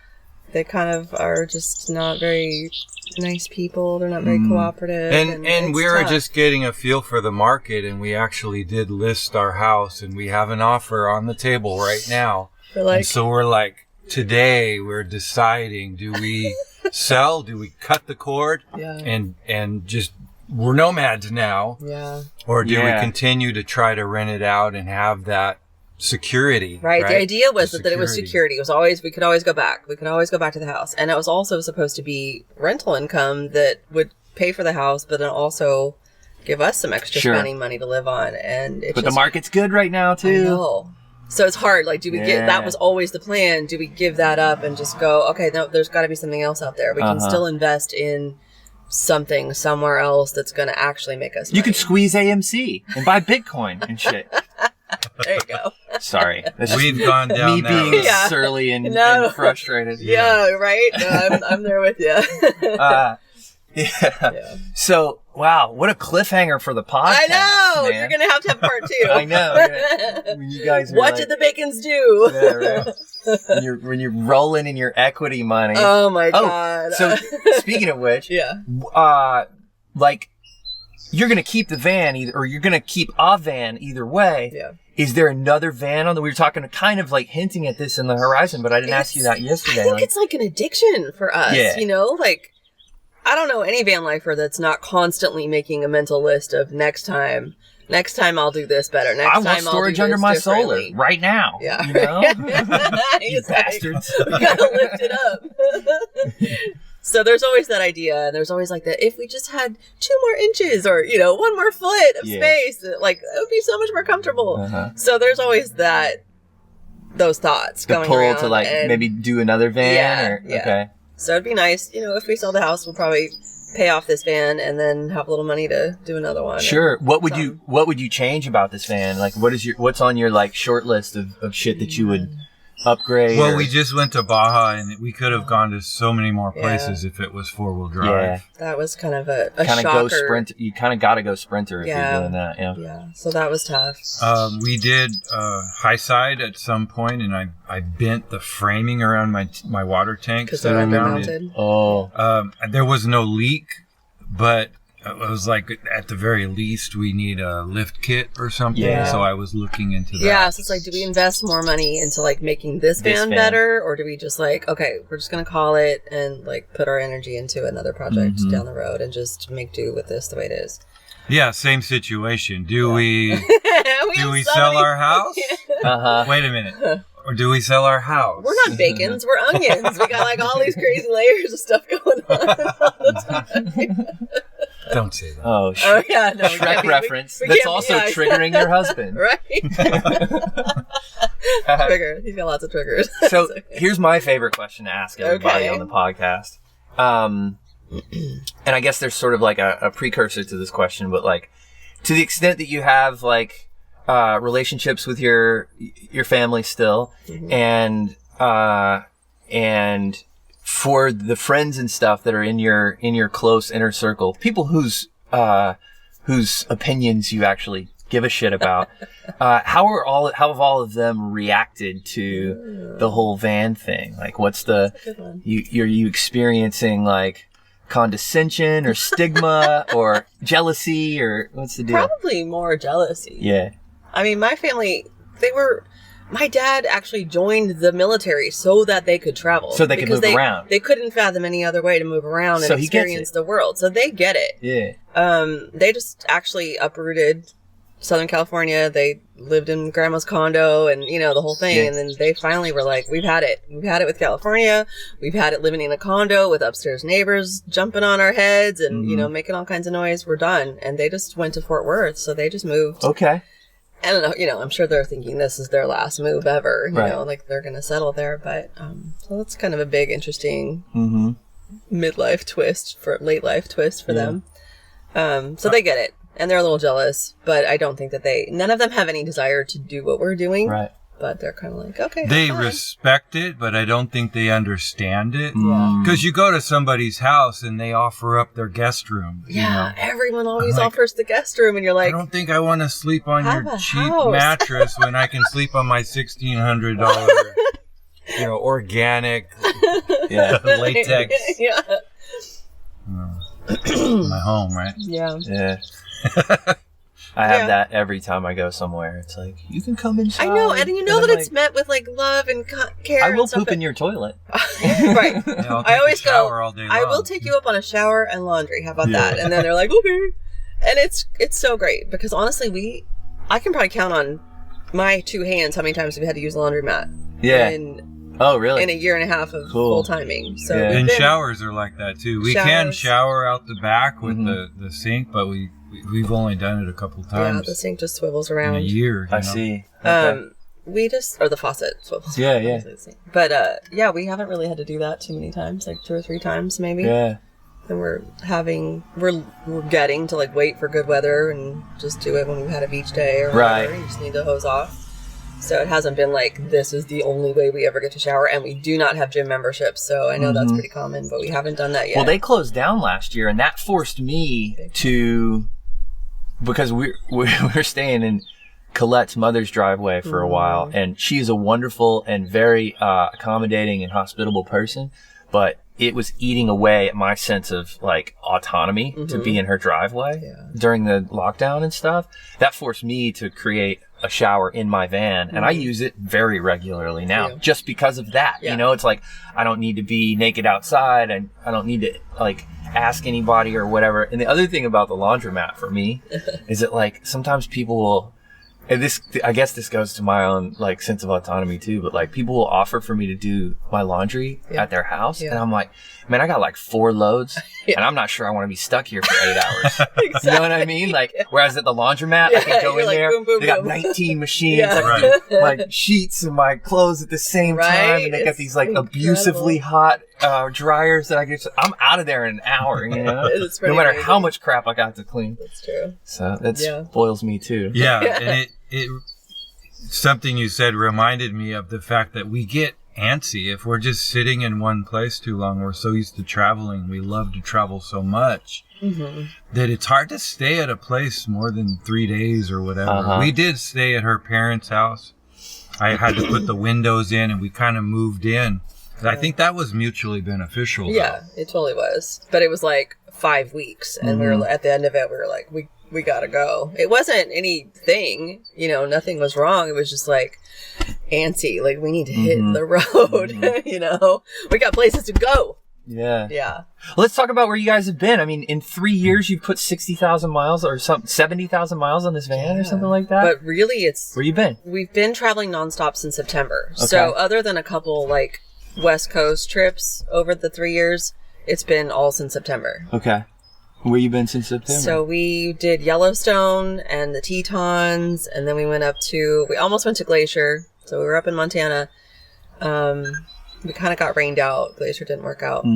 Speaker 2: They kind of are just not very nice people. They're not very cooperative.
Speaker 3: And we were just getting a feel for the market, and we actually did list our house, and we have an offer on the table right now. And so we're like, today we're deciding, do we sell? Do we cut the cord?
Speaker 2: Yeah.
Speaker 3: And just, we're nomads now.
Speaker 2: Yeah.
Speaker 3: Or do we continue to try to rent it out and have that security?
Speaker 2: Right. The idea was that it was security. It was always, we could always go back. We could always go back to the house. And it was also supposed to be rental income that would pay for the house, but then also give us some extra spending money to live on. But
Speaker 4: the market's good right now too.
Speaker 2: I know. So it's hard. Like, do we get, that was always the plan. Do we give that up and just go, okay, no, there's got to be something else out there. We can still invest in something somewhere else that's going to actually make us money.
Speaker 4: You could squeeze AMC and buy Bitcoin and shit.
Speaker 2: There you go.
Speaker 4: Sorry.
Speaker 3: We've gone down
Speaker 4: me being surly and frustrated.
Speaker 2: Yeah, right? No, I'm there with you.
Speaker 4: Yeah. So, wow, what a cliffhanger for the podcast.
Speaker 2: I know.
Speaker 4: Man.
Speaker 2: You're going to have part 2.
Speaker 4: I know. When you guys
Speaker 2: what did the Bacons do?
Speaker 4: Yeah, right. when you're rolling in your equity money.
Speaker 2: Oh my God.
Speaker 4: So speaking of which, like you're going to keep the van or you're going to keep a van either way.
Speaker 2: Yeah.
Speaker 4: Is there another van on we were talking kind of like hinting at this in the horizon, but I didn't ask you that yesterday.
Speaker 2: I think it's like an addiction for us, I don't know any van lifer that's not constantly making a mental list of next time I'll do this better. Next time
Speaker 4: I want storage under my solar right now.
Speaker 2: Yeah.
Speaker 4: You know? You
Speaker 2: He's
Speaker 4: bastards.
Speaker 2: Like, we gotta lift it up. So there's always that idea, and there's always like that if we just had 2 more inches or, 1 more foot of space, like it would be so much more comfortable.
Speaker 4: Uh-huh.
Speaker 2: So there's always those thoughts going
Speaker 4: pull
Speaker 2: around.
Speaker 4: to like maybe do another van okay.
Speaker 2: So it'd be nice, if we sell the house, we'll probably pay off this van and then have a little money to do another one.
Speaker 4: Sure. What would you change about this van? Like what's on your like short list of shit that you would upgrade?
Speaker 3: Well, we just went to Baja, and we could have gone to so many more places if it was 4-wheel drive.
Speaker 2: Yeah. That was kind of a
Speaker 4: kind of
Speaker 2: shocker.
Speaker 4: go sprint. You kind of got to go sprinter if you're doing that. Yeah.
Speaker 2: Yeah. So that was tough.
Speaker 3: We did high side at some point, and I bent the framing around my water tank
Speaker 2: because they're undermounted.
Speaker 4: Oh.
Speaker 3: There was no leak, but it was like at the very least we need a lift kit or something.
Speaker 2: Yeah.
Speaker 3: So I was looking into that.
Speaker 2: Yeah, so it's like, do we invest more money into like making this van better, or do we just like, okay, we're just gonna call it and like put our energy into another project down the road and just make do with this the way it is?
Speaker 3: Yeah, same situation. Do we sell our house?
Speaker 4: Uh-huh.
Speaker 3: Wait a minute. Or do we sell our house?
Speaker 2: We're not bacons, we're onions. We got like all these crazy layers of stuff going on all the time.
Speaker 3: Don't say that.
Speaker 4: Oh,
Speaker 2: yeah, no,
Speaker 4: Shrek reference. That's also triggering your husband.
Speaker 2: Right? Trigger. He's got lots of triggers.
Speaker 4: So here's my favorite question to ask everybody on the podcast. And I guess there's sort of like a precursor to this question, but like to the extent that you have like relationships with your family still, and for the friends and stuff that are in your close inner circle, people whose opinions you actually give a shit about, how have all of them reacted to the whole van thing? Like, what's are you experiencing like condescension or stigma or jealousy, or what's the deal?
Speaker 2: Probably more jealousy.
Speaker 4: Yeah.
Speaker 2: I mean, my family, my dad actually joined the military so that they could travel.
Speaker 4: So they could move around.
Speaker 2: They couldn't fathom any other way to move around and experience the world. So they get it.
Speaker 4: Yeah.
Speaker 2: They just actually uprooted Southern California. They lived in grandma's condo and, the whole thing. Yeah. And then they finally were like, we've had it. We've had it with California. We've had it living in a condo with upstairs neighbors jumping on our heads and, making all kinds of noise. We're done. And they just went to Fort Worth. So they just moved.
Speaker 4: Okay.
Speaker 2: I don't know, I'm sure they're thinking this is their last move ever, like they're going to settle there. But, so that's kind of a big, interesting midlife twist late life twist for them. So they get it and they're a little jealous, but I don't think that none of them have any desire to do what we're doing.
Speaker 4: Right.
Speaker 2: But they're kind of like, okay.
Speaker 3: They respect it, but I don't think they understand it.
Speaker 2: Yeah.
Speaker 3: Because you go to somebody's house and they offer up their guest room.
Speaker 2: Yeah, everyone always offers the guest room, and you're like,
Speaker 3: I don't think I want to sleep on your cheap mattress when I can sleep on my $1,600, organic latex.
Speaker 2: Yeah.
Speaker 3: My home, right?
Speaker 2: Yeah.
Speaker 4: Yeah. I have that every time I go somewhere. It's like, you can come inside.
Speaker 2: I know, and you know that it's met with like love and care.
Speaker 4: I will poop in your toilet.
Speaker 2: Right.
Speaker 3: Yeah,
Speaker 2: I always go,
Speaker 3: all day long.
Speaker 2: I will take you up on a shower and laundry. How about that? And then they're like, okay. And it's so great because honestly, I can probably count on my 2 hands how many times we've had to use a laundromat.
Speaker 4: Yeah.
Speaker 2: Oh,
Speaker 4: really?
Speaker 2: In a year and a half of full timing. So
Speaker 3: and showers are like that too. We can shower out the back with the sink, but we've only done it a couple times.
Speaker 2: Yeah, the sink just swivels around.
Speaker 3: In a year.
Speaker 4: I see. Okay.
Speaker 2: Or the faucet swivels.
Speaker 4: Yeah.
Speaker 2: But we haven't really had to do that too many times, like 2 or 3 times maybe.
Speaker 4: Yeah.
Speaker 2: And we're getting to like wait for good weather and just do it when we've had a beach day or whatever. You just need to hose off. So it hasn't been like, this is the only way we ever get to shower. And we do not have gym memberships. So I know that's pretty common, but we haven't done that yet.
Speaker 4: Well, they closed down last year, and that forced me to, because we're staying in Colette's mother's driveway for a while. And she's a wonderful and very accommodating and hospitable person. But it was eating away at my sense of like autonomy to be in her driveway during the lockdown and stuff. That forced me to create a shower in my van, and I use it very regularly now, just because of that. You know, it's like I don't need to be naked outside, and I don't need to like ask anybody or whatever. And the other thing about the laundromat for me is that like sometimes people will, and this, I guess this goes to my own like sense of autonomy too, but like people will offer for me to do my laundry at their house, and I'm like, man, I got like 4 loads, and I'm not sure I want to be stuck here for 8 hours.
Speaker 2: Exactly.
Speaker 4: You know what I mean? Like, whereas at the laundromat, I can go in
Speaker 2: like,
Speaker 4: there.
Speaker 2: boom, boom,
Speaker 4: they got
Speaker 2: boom.
Speaker 4: 19 machines. I can do my sheets and my clothes at the same time, and they got these like abusively hot dryers that I can. I'm out of there in an hour. You know, no matter how much crap I got to clean.
Speaker 2: That's true.
Speaker 4: So that spoils me too.
Speaker 3: Yeah, and it something you said reminded me of the fact that we get antsy if we're just sitting in one place too long. We're so used to traveling. We love to travel so much that it's hard to stay at a place more than 3 days or whatever. We did stay at her parents' house. I had to put the windows in, and we kind of moved in. I think that was mutually beneficial.
Speaker 2: Yeah, it totally was. But it was like 5 weeks, and we were at the end of it. We were like, we gotta go. It wasn't anything, you know, nothing was wrong. It was just like antsy, like we need to hit the road. You know, we got places to go.
Speaker 4: Yeah. Let's talk about where you guys have been. I mean, in 3 years, you've put 60,000 miles or 70,000 miles on this van or something like that.
Speaker 2: But really,
Speaker 4: where you been?
Speaker 2: We've been traveling nonstop since September. Okay. So other than a couple like West Coast trips over the 3 years, it's been all since September.
Speaker 4: Okay. Where you been since September?
Speaker 2: So we did Yellowstone and the Tetons, and then we almost went to Glacier. So we were up in Montana. We kind of got rained out. Glacier didn't work out.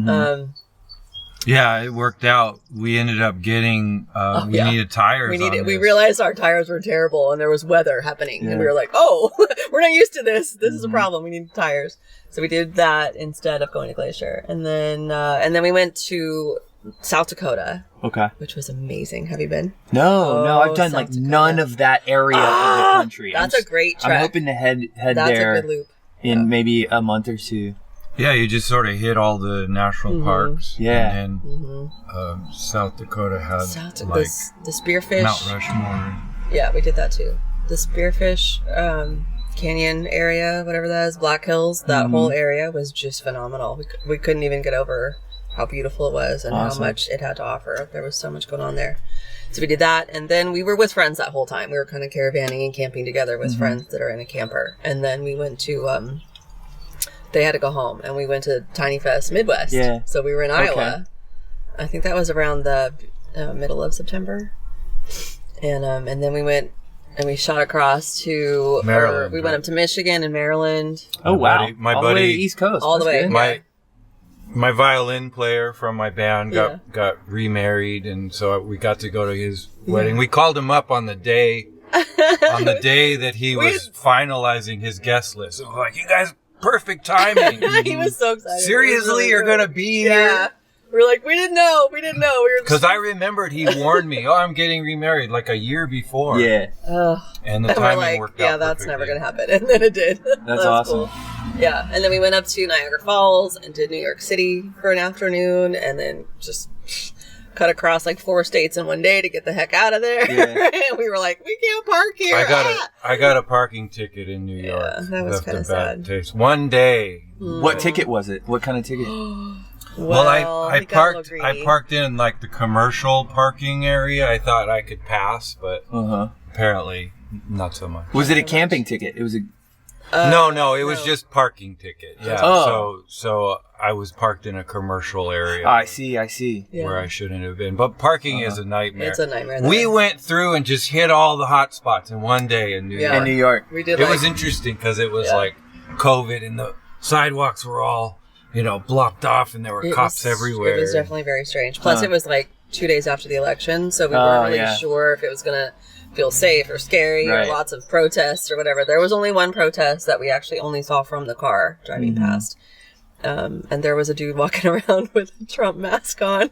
Speaker 3: Yeah, it worked out. We ended up getting, we needed tires.
Speaker 2: We realized our tires were terrible and there was weather happening. And we were like, oh, we're not used to this. This is a problem. We need tires. So we did that instead of going to Glacier. And then we went to South Dakota.
Speaker 4: Okay.
Speaker 2: Which was amazing. Have you been?
Speaker 4: No, I've done like none of that area of the country.
Speaker 2: That's a great trek.
Speaker 4: I'm hoping to head
Speaker 2: that's
Speaker 4: there
Speaker 2: a good loop.
Speaker 4: In maybe a month or 2.
Speaker 3: Yeah, you just sort of hit all the national parks.
Speaker 4: Yeah.
Speaker 3: And then South Dakota had
Speaker 2: the Spearfish.
Speaker 3: Mount Rushmore.
Speaker 2: Yeah, we did that too. The Spearfish Canyon area, whatever that is, Black Hills, that whole area was just phenomenal. We couldn't even get over how beautiful it was and how much it had to offer. There was so much going on there. So we did that, and then we were with friends that whole time. We were kind of caravanning and camping together with friends that are in a camper. And then we went to, they had to go home, and we went to Tiny Fest Midwest. Yeah. So we were in Iowa. I think that was around the middle of September. And then we went and we shot across to Maryland. We went up to Michigan and Maryland.
Speaker 4: Oh, wow.
Speaker 3: My buddy,
Speaker 4: all the way to the East Coast.
Speaker 2: All the way.
Speaker 3: My violin player from my band got remarried, and so we got to go to his wedding. We called him up on the day that he was finalizing his guest list. So like, you guys, perfect timing.
Speaker 2: He was so excited.
Speaker 3: Seriously, you're gonna be here?
Speaker 2: We're like, we didn't know. We were
Speaker 3: because I remembered he warned me. I'm getting remarried like a year before.
Speaker 4: Yeah.
Speaker 3: And the timing worked out.
Speaker 2: Yeah, that's never gonna happen, and then it did.
Speaker 4: That's awesome.
Speaker 2: Cool. Yeah, and then we went up to Niagara Falls and did New York City for an afternoon, and then just cut across like 4 states in one day to get the heck out of there. Yeah. And we were like, we can't park here.
Speaker 3: I got a parking ticket in New York.
Speaker 2: Yeah, that was kind of sad.
Speaker 3: Taste. One day.
Speaker 4: What ticket was it? What kind of ticket?
Speaker 3: Well, I parked in like the commercial parking area. I thought I could pass, but apparently not so much.
Speaker 4: Was it a camping ticket? It was a
Speaker 3: no, it was just parking ticket. Yeah. So I was parked in a commercial area.
Speaker 4: I see.
Speaker 3: Where I shouldn't have been. But parking is a nightmare.
Speaker 2: It's a nightmare.
Speaker 3: We went through and just hit all the hot spots in one day in New York.
Speaker 4: In New York.
Speaker 2: We did.
Speaker 3: It was interesting because it was like COVID and the sidewalks were all, blocked off and there were cops everywhere.
Speaker 2: It was definitely very strange. Plus it was like 2 days after the election, so we weren't really sure if it was going to feel safe or scary or lots of protests or whatever. There was only one protest that we actually only saw from the car driving past. And there was a dude walking around with a Trump mask on,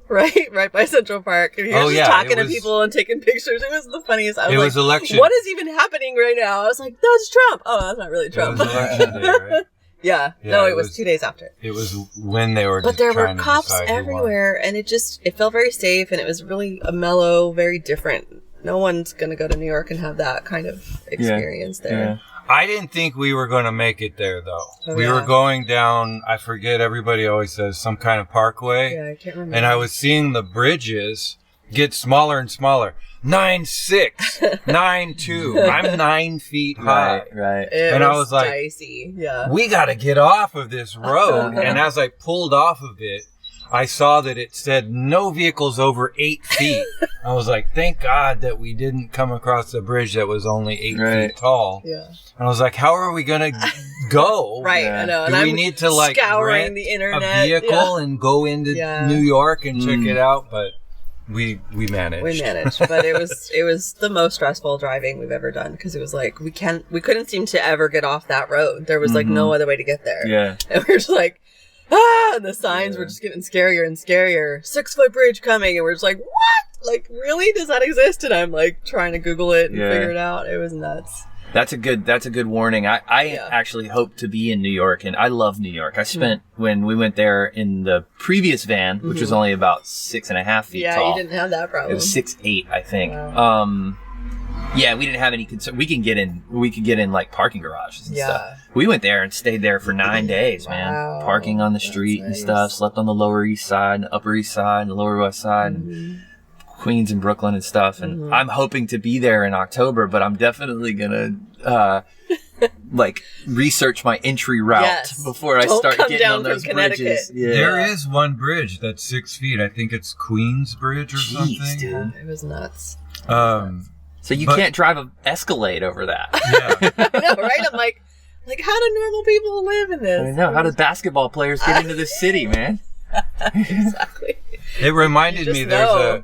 Speaker 2: right by Central Park. And he was just talking to people and taking pictures. It was the funniest. I was like,
Speaker 3: election.
Speaker 2: What is even happening right now? I was like, that's Trump. Oh, that's not really Trump.
Speaker 3: It was election day, right?
Speaker 2: Yeah. No, it was 2 days after.
Speaker 3: It was when they were
Speaker 2: But there were cops everywhere, and it felt very safe, and it was really a mellow, very different no one's going to go to New York and have that kind of experience there.
Speaker 3: Yeah. I didn't think we were going to make it there, though.
Speaker 2: Oh,
Speaker 3: we were going down, I forget, everybody always says some kind of parkway.
Speaker 2: Yeah, I can't remember.
Speaker 3: And I was seeing the bridges get smaller and smaller. 9'6", 9'2". I'm 9 feet high.
Speaker 4: Right.
Speaker 3: And I was like,
Speaker 2: dicey. Yeah.
Speaker 3: we got to get off of this road. And as I pulled off of it, I saw that it said no vehicles over 8 feet. I was like, thank God that we didn't come across a bridge that was only 8 feet tall.
Speaker 2: Yeah.
Speaker 3: And I was like, how are we going to go?
Speaker 2: Right, I know. And
Speaker 3: Do we
Speaker 2: I'm
Speaker 3: need to like
Speaker 2: scouring
Speaker 3: rent
Speaker 2: the internet.
Speaker 3: a vehicle and go into New York and check it out? But we managed.
Speaker 2: We managed, but it was the most stressful driving we've ever done because it was like we couldn't seem to ever get off that road. There was like no other way to get there.
Speaker 4: Yeah.
Speaker 2: And we were just like, and the signs were just getting scarier and scarier. 6-foot bridge coming, and we're just like, what? Like, really? Does that exist? And I'm like trying to Google it and figure it out. It was nuts.
Speaker 4: That's a good warning. I actually hope to be in New York, and I love New York. I spent when we went there in the previous van, which was only about 6.5 feet tall.
Speaker 2: Yeah, you didn't have that problem.
Speaker 4: It was 6'8", I think.
Speaker 2: Wow.
Speaker 4: Yeah, we didn't have any concern. We could get in like parking garages and stuff. We went there and stayed there for 9 days, man. Parking on the street and stuff. Slept on the Lower East Side, and the Upper East Side, and the Lower West Side, and Queens and Brooklyn and stuff. And I'm hoping to be there in October, but I'm definitely gonna like research my entry route before I start getting on those bridges. Yeah.
Speaker 3: There is one bridge that's 6 feet. I think it's Queens Bridge or something.
Speaker 4: Dude.
Speaker 2: It was nuts.
Speaker 4: So you can't drive an Escalade over that.
Speaker 3: Yeah.
Speaker 2: I know, right? I'm like, how do normal people live in this?
Speaker 4: I know. How do basketball players get into this city, man?
Speaker 2: Exactly.
Speaker 3: It reminded me
Speaker 2: know.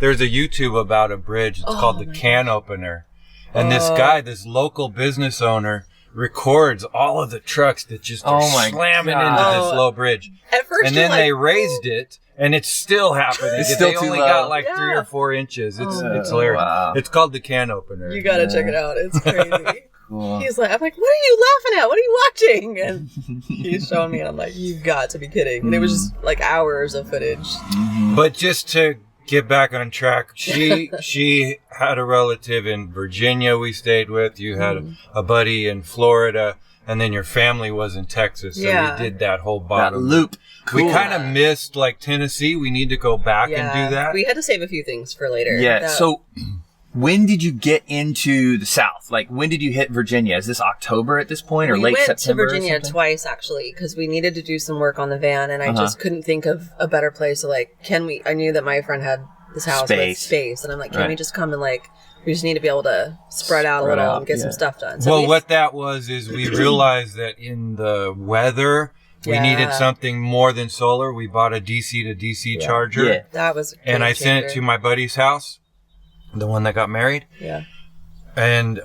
Speaker 3: there's a YouTube about a bridge. It's called the Can Opener. And this local business owner records all of the trucks that just are slamming into this low bridge.
Speaker 2: At first,
Speaker 3: and then they raised it. And it's still happening.
Speaker 4: It's still
Speaker 3: they
Speaker 4: too
Speaker 3: only
Speaker 4: low.
Speaker 3: got like 3 or 4 inches. It's hilarious.
Speaker 4: Wow.
Speaker 3: It's called the Can Opener.
Speaker 2: You gotta check it out. It's crazy.
Speaker 4: Cool.
Speaker 2: He's like, I'm like, what are you laughing at? What are you watching? And he's showing me, and I'm like, you've got to be kidding. And it was just like hours of footage.
Speaker 3: But just to get back on track, she had a relative in Virginia we stayed with. You had a buddy in Florida. And then your family was in Texas. So we did that whole bottom
Speaker 4: loop. Cool.
Speaker 3: We kind of missed like Tennessee. We need to go back and do that.
Speaker 2: We had to save a few things for later.
Speaker 4: Yeah. So when did you get into the South? Like, when did you hit Virginia? Is this October at this point or late September?
Speaker 2: We went to Virginia twice, actually, because we needed to do some work on the van, and I just couldn't think of a better place to, like, I knew that my friend had this house with space, and I'm like, can we just come and, like, we just need to be able to spread out a little and get some stuff done. So
Speaker 3: what that was is we realized that in the weather, we needed something more than solar. We bought a DC to DC charger.
Speaker 2: Yeah. That was a game
Speaker 3: And I
Speaker 2: changer.
Speaker 3: sent it to my buddy's house, the one that got married.
Speaker 2: Yeah.
Speaker 3: And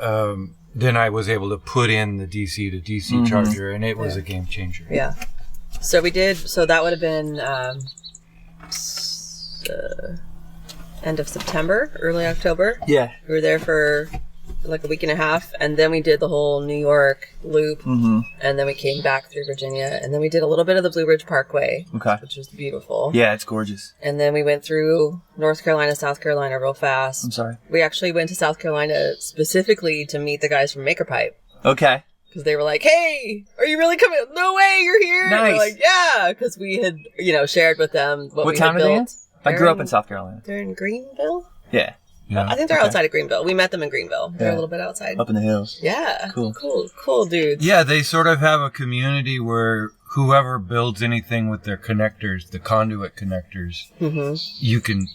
Speaker 3: then I was able to put in the DC to DC charger, and it was a game changer.
Speaker 2: Yeah. So we did, so that would have been end of September, early October.
Speaker 4: Yeah.
Speaker 2: We were there for like a week and a half, and then we did the whole New York loop, and then we came back through Virginia, and then we did a little bit of the Blue Ridge Parkway, which was beautiful.
Speaker 4: Yeah, it's gorgeous.
Speaker 2: And then we went through North Carolina, South Carolina real fast.
Speaker 4: I'm sorry.
Speaker 2: We actually went to South Carolina specifically to meet the guys from Maker Pipe.
Speaker 4: Okay.
Speaker 2: Because they were like, hey, are you really coming? No way, you're here.
Speaker 4: Nice.
Speaker 2: And we're like, yeah, because we had, shared with them what we
Speaker 4: town
Speaker 2: had
Speaker 4: are they
Speaker 2: built.
Speaker 4: in? I grew up in South Carolina.
Speaker 2: They're in Greenville?
Speaker 4: Yeah.
Speaker 2: I think they're outside of Greenville. We met them in Greenville. They're a little bit outside.
Speaker 4: Up in the hills.
Speaker 2: Yeah.
Speaker 4: Cool.
Speaker 2: Cool dudes.
Speaker 3: Yeah, they sort of have a community where whoever builds anything with their connectors, the Conduit Connectors, you can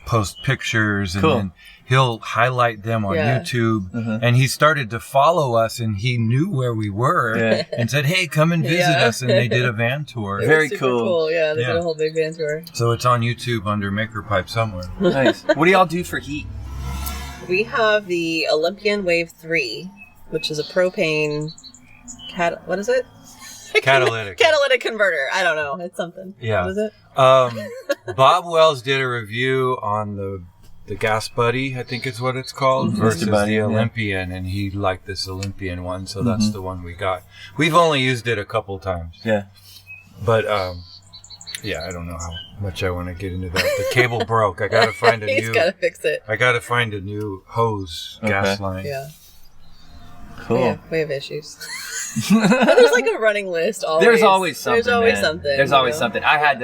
Speaker 3: post pictures and then he'll highlight them on YouTube. And he started to follow us and he knew where we were and said, hey, come and visit us. And they did a van tour.
Speaker 4: Very
Speaker 2: super
Speaker 4: cool.
Speaker 2: Yeah, they did a whole big van tour.
Speaker 3: So it's on YouTube under Maker Pipe somewhere.
Speaker 4: Nice. What do y'all do for heat?
Speaker 2: We have the Olympian Wave 3, which is a propane what is it?
Speaker 3: Catalytic
Speaker 2: converter. I don't know. It's something.
Speaker 3: Yeah.
Speaker 2: What is it?
Speaker 3: Bob Wells did a review on the Gas Buddy, I think is what it's called, versus the Olympian, and he liked this Olympian one, so that's the one we got. We've only used it a couple times.
Speaker 4: Yeah.
Speaker 3: But Yeah, I don't know how much I want to get into that. The cable broke. I got to find a
Speaker 2: He's got to fix it.
Speaker 3: I got to find a new hose gas line.
Speaker 2: Yeah.
Speaker 4: Cool.
Speaker 2: We have issues. There's like a running list always.
Speaker 4: There's always something.
Speaker 2: There's always something.
Speaker 4: There's always something. I had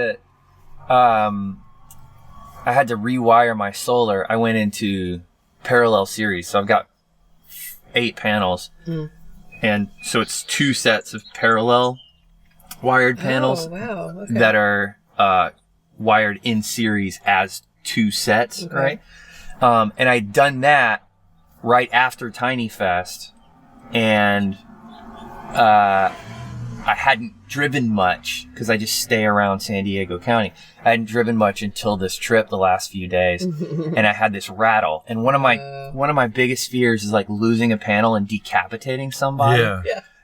Speaker 4: to rewire my solar. I went into parallel series, so I've got 8 panels. And so it's 2 sets of parallel wired panels that are wired in series as 2 sets, right? And I'd done that right after Tiny Fest, and I hadn't driven much because I just stay around San Diego County. I hadn't driven much until this trip the last few days, and I had this rattle. And one of my biggest fears is like losing a panel and decapitating somebody.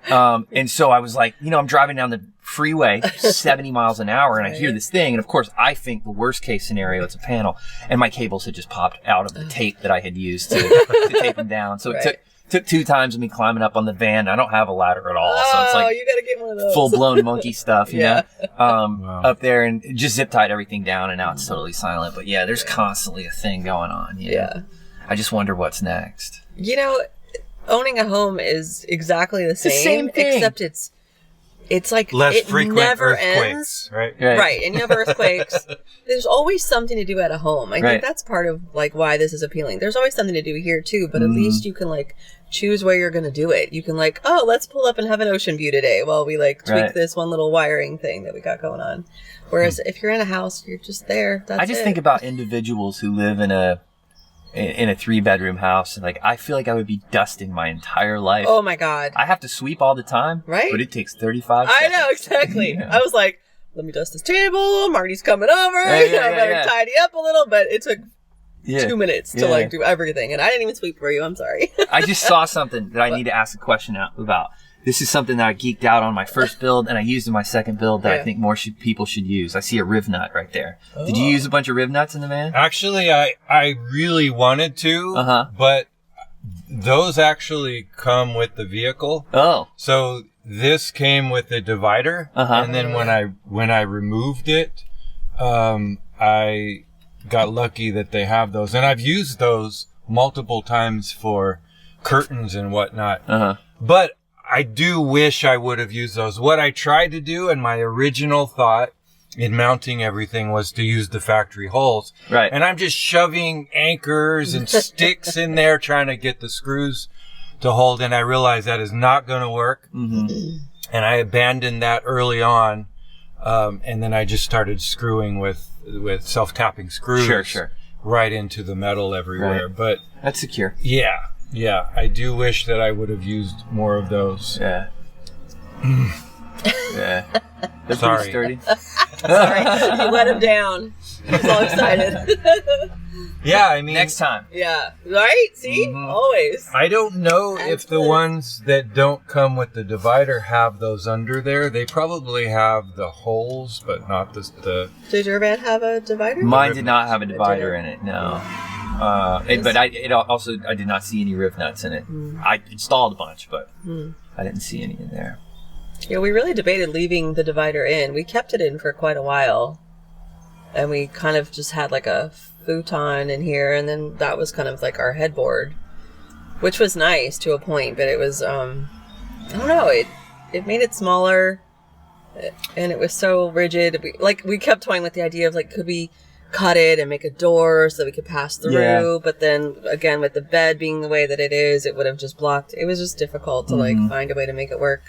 Speaker 4: And so I was like, I'm driving down the freeway 70 miles an hour, and I hear this thing, and of course I think the worst case scenario it's a panel, and my cables had just popped out of the tape that I had used to tape them down. So it took 2 times of me climbing up on the van. I don't have a ladder at all, so it's like
Speaker 2: you gotta get one of those.
Speaker 4: full blown monkey stuff, you know, up there, and just zip tied everything down, and now it's totally silent. But yeah, there's constantly a thing going on. I just wonder what's next.
Speaker 2: Owning a home is exactly the
Speaker 4: same thing,
Speaker 2: except it's like
Speaker 3: less
Speaker 2: it
Speaker 3: frequent
Speaker 2: never
Speaker 3: earthquakes,
Speaker 2: ends.
Speaker 3: right?
Speaker 2: And you have earthquakes. There's always something to do at a home. I think that's part of like why this is appealing. There's always something to do here too, but at least you can like choose where you're going to do it. You can like, let's pull up and have an ocean view today while we like tweak this one little wiring thing that we got going on. Whereas if you're in a house, you're just there. That's
Speaker 4: I just think about individuals who live in a 3-bedroom house, and like I feel like I would be dusting my entire life.
Speaker 2: Oh my God.
Speaker 4: I have to sweep all the time,
Speaker 2: right?
Speaker 4: But it takes 35 seconds.
Speaker 2: I know, exactly. I was like, let me dust this table. Marty's coming over. I better tidy up a little, but it took 2 minutes to like do everything, and I didn't even sweep for you. I'm sorry.
Speaker 4: I just saw something that I need to ask a question about. This is something that I geeked out on my first build, and I used in my second build that I think more people should use. I see a Riv Nut right there. Did you use a bunch of Riv Nuts in the van?
Speaker 3: Actually, I really wanted to, but those actually come with the vehicle.
Speaker 4: Oh.
Speaker 3: So this came with the divider, and then when I removed it, I got lucky that they have those, and I've used those multiple times for curtains and whatnot. But I do wish I would have used those. What I tried to do, and my original thought in mounting everything, was to use the factory holes.
Speaker 4: Right.
Speaker 3: And I'm just shoving anchors and sticks in there trying to get the screws to hold, and I realized that is not going to work. And I abandoned that early on, and then I just started screwing with self-tapping screws right into the metal everywhere.
Speaker 4: Right.
Speaker 3: But
Speaker 4: that's secure.
Speaker 3: Yeah, I do wish that I would have used more of those.
Speaker 4: Yeah. They're
Speaker 3: Sorry.
Speaker 4: pretty sturdy.
Speaker 2: Sorry, you let him down. He's all excited.
Speaker 3: Yeah, I mean...
Speaker 2: Next time. Yeah. Right? See? Always.
Speaker 3: I don't know if the ones that don't come with the divider have those under there. They probably have the holes, but not the...
Speaker 2: Did your van have a divider?
Speaker 4: Mine did not have a divider in it, no. But I did not see any Riv Nuts in it. I installed a bunch, but I didn't see any in there.
Speaker 2: Yeah, we really debated leaving the divider in. We kept it in for quite a while, and we kind of just had like a futon in here, and then that was kind of like our headboard, which was nice to a point, but it was I don't know, it made it smaller, and it was so rigid. We kept toying with the idea of like, could we cut it and make a door so that we could pass through, but then again, with the bed being the way that it is, it would have just blocked. It was just difficult to like find a way to make it work.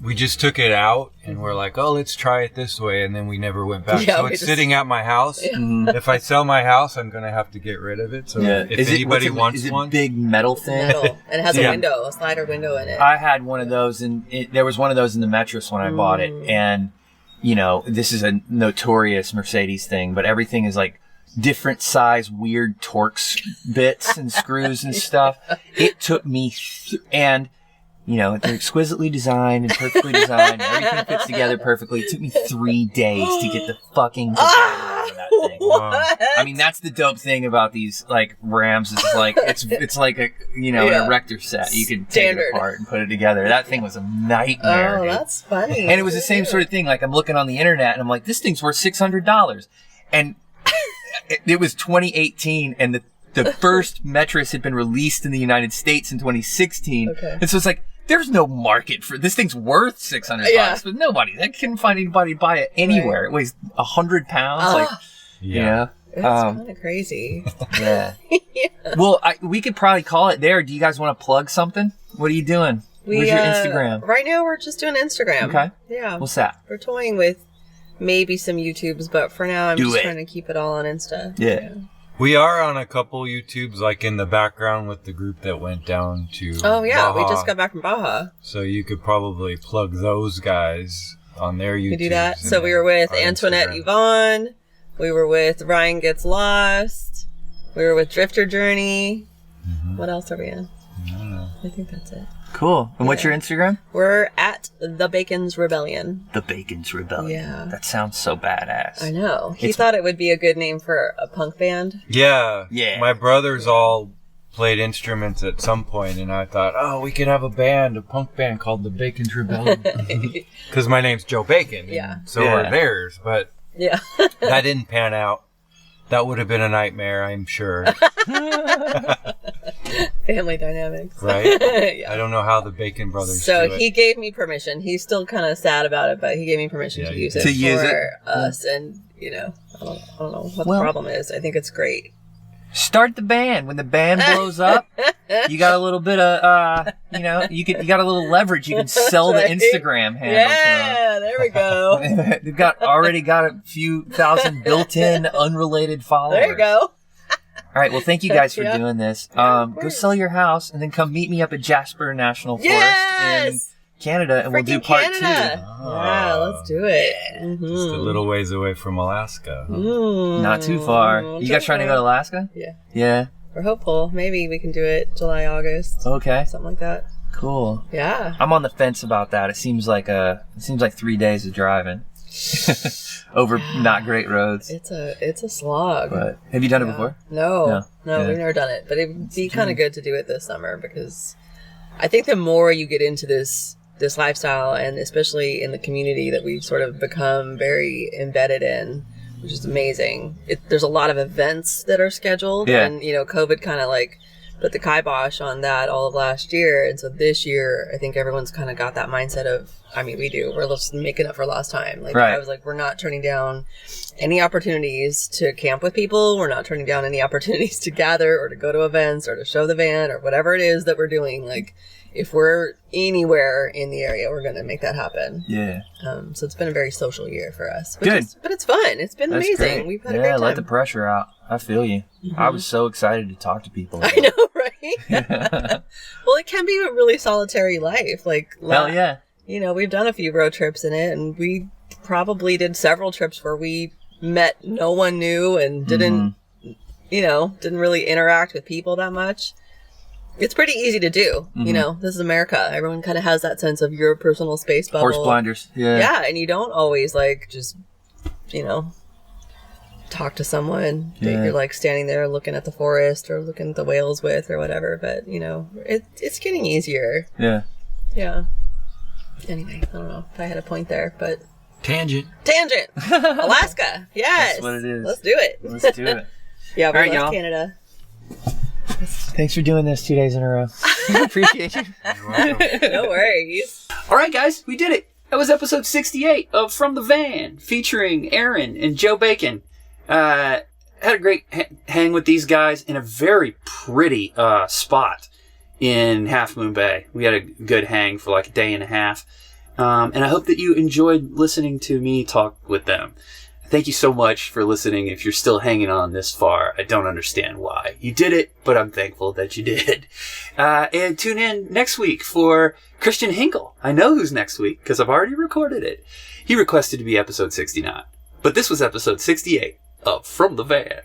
Speaker 3: We just took it out and we're like, let's try it this way, and then we never went back.
Speaker 2: Yeah,
Speaker 3: so it's sitting at my house. If I sell my house, I'm going to have to get rid of it. So if anybody wants one.
Speaker 4: Is it big metal thing?
Speaker 2: Metal. And it has a slider window in it.
Speaker 4: I had one of those, and there was one of those in the Metris when I bought it, and this is a notorious Mercedes thing, but everything is like different size, weird Torx bits and screws and stuff. It took me, they're exquisitely designed and perfectly designed, and everything fits together perfectly. It took me 3 days to get the fucking divider out of that thing.
Speaker 2: What?
Speaker 4: I mean, that's the dope thing about these like Rams. Is like it's like a an erector set. You can take it apart and put it together. That thing was a nightmare.
Speaker 2: Oh,
Speaker 4: dude.
Speaker 2: that's funny.
Speaker 4: And it was the same sort of thing. Like I'm looking on the internet and I'm like, this thing's worth $600, and it was 2018, and the first mattress had been released in the United States in 2016.
Speaker 2: Okay.
Speaker 4: And so it's like, there's no market for this thing's worth $600, but I couldn't find anybody to buy it anywhere. Right. It weighs 100 pounds.
Speaker 2: It's kind of crazy.
Speaker 4: Yeah. Well, we could probably call it there. Do you guys want to plug something? What are you doing? Where's your Instagram?
Speaker 2: Right now, we're just doing Instagram.
Speaker 4: Okay.
Speaker 2: Yeah.
Speaker 4: What's that?
Speaker 2: We're toying with maybe some YouTubes, but for now, I'm trying to keep it all on Insta.
Speaker 4: Yeah.
Speaker 3: We are on a couple YouTubes, like in the background with the group that went down to
Speaker 2: Baja.
Speaker 3: we
Speaker 2: just got back from Baja.
Speaker 3: So you could probably plug those guys on their YouTube.
Speaker 2: We do that. So we were with Antoinette
Speaker 3: Instagram.
Speaker 2: Yvonne. We were with Ryan Gets Lost. We were with Drifter Journey. Mm-hmm. What else are we in?
Speaker 3: I don't know.
Speaker 2: I think that's it.
Speaker 4: Cool. And what's your Instagram?
Speaker 2: We're at The Bacon's Rebellion.
Speaker 4: The Bacon's Rebellion.
Speaker 2: Yeah.
Speaker 4: That sounds so badass.
Speaker 2: I know. He thought it would be a good name for a punk band.
Speaker 3: Yeah.
Speaker 4: Yeah.
Speaker 3: My brothers all played instruments at some point, and I thought, we could have a punk band called The Bacon's Rebellion. Because my name's Joe Bacon.
Speaker 2: Yeah.
Speaker 3: So are theirs, but that didn't pan out. That would have been a nightmare, I'm sure.
Speaker 2: Family dynamics.
Speaker 3: Right?
Speaker 2: Yeah.
Speaker 3: I don't know how the Bacon brothers
Speaker 2: So
Speaker 3: do it.
Speaker 2: he gave me permission. He's still kind of sad about it, but he gave me permission to use it for us. And, I don't know what the problem is. I think it's great.
Speaker 4: Start the band. When the band blows up, you got a little bit of, you got a little leverage. You can sell the Instagram handle.
Speaker 2: Yeah, there we go.
Speaker 4: They've already got a few thousand built-in, unrelated followers.
Speaker 2: There you go.
Speaker 4: All right. Well, thank you guys for doing this. Go sell your house and then come meet me up at Jasper National Forest in Canada, and we'll do part 2.
Speaker 2: Yeah, let's do it. Mm-hmm.
Speaker 3: Just a little ways away from Alaska. Huh?
Speaker 4: Not too far. You guys trying to go to Alaska?
Speaker 2: Yeah.
Speaker 4: Yeah.
Speaker 2: We're hopeful. Maybe we can do it July, August.
Speaker 4: Okay.
Speaker 2: Something like that.
Speaker 4: Cool.
Speaker 2: Yeah.
Speaker 4: I'm on the fence about that. It seems like 3 days of driving over not great roads.
Speaker 2: It's a slog.
Speaker 4: But have you done it before?
Speaker 2: No, we've never done it. But it would be kind of good to do it this summer, because I think the more you get into this lifestyle, and especially in the community that we've sort of become very embedded in, which is amazing. There's a lot of events that are scheduled, and COVID kind of like put the kibosh on that all of last year, and so this year I think everyone's kind of got that mindset of, we do. We're just making up for lost time. I was like, we're not turning down any opportunities to camp with people. We're not turning down any opportunities to gather or to go to events or to show the van or whatever it is that we're doing. If we're anywhere in the area, we're going to make that happen.
Speaker 4: Yeah.
Speaker 2: So it's been a very social year for us.
Speaker 4: Good.
Speaker 2: But it's fun. It's been amazing.
Speaker 4: Great.
Speaker 2: We've had a great time.
Speaker 4: Let the pressure out. I feel you. Mm-hmm. I was so excited to talk to people.
Speaker 2: I know, right? Well, it can be a really solitary life.
Speaker 4: Hell yeah.
Speaker 2: We've done a few road trips in it, and we probably did several trips where we met no one new and didn't really interact with people that much. It's pretty easy to do.
Speaker 4: Mm-hmm.
Speaker 2: This is America. Everyone kind of has that sense of your personal space bubble.
Speaker 4: Horse blinders. Yeah.
Speaker 2: Yeah, and you don't always just, talk to someone that you're standing there looking at the forest or looking at the whales with or whatever. But, it's getting easier.
Speaker 4: Yeah.
Speaker 2: Yeah. Anyway, I don't know if I had a point there, but...
Speaker 3: Tangent.
Speaker 2: Alaska. Yes.
Speaker 4: That's what it is.
Speaker 2: Let's do it.
Speaker 4: Let's do it.
Speaker 2: Yeah, we left
Speaker 4: y'all.
Speaker 2: Canada.
Speaker 4: Thanks for doing this 2 days in a row. Appreciate you.
Speaker 3: You're welcome.
Speaker 2: No worries.
Speaker 1: All right, guys, we did it. That was episode 68 of From the Van, featuring Erin and Joe Bacon. Had a great hang with these guys in a very pretty spot in Half Moon Bay. We had a good hang for a day and a half. And I hope that you enjoyed listening to me talk with them. Thank you so much for listening. If you're still hanging on this far, I don't understand why. You did it, but I'm thankful that you did. And tune in next week for Christian Hinkle. I know who's next week because I've already recorded it. He requested to be episode 69. But this was episode 68 of From the Van.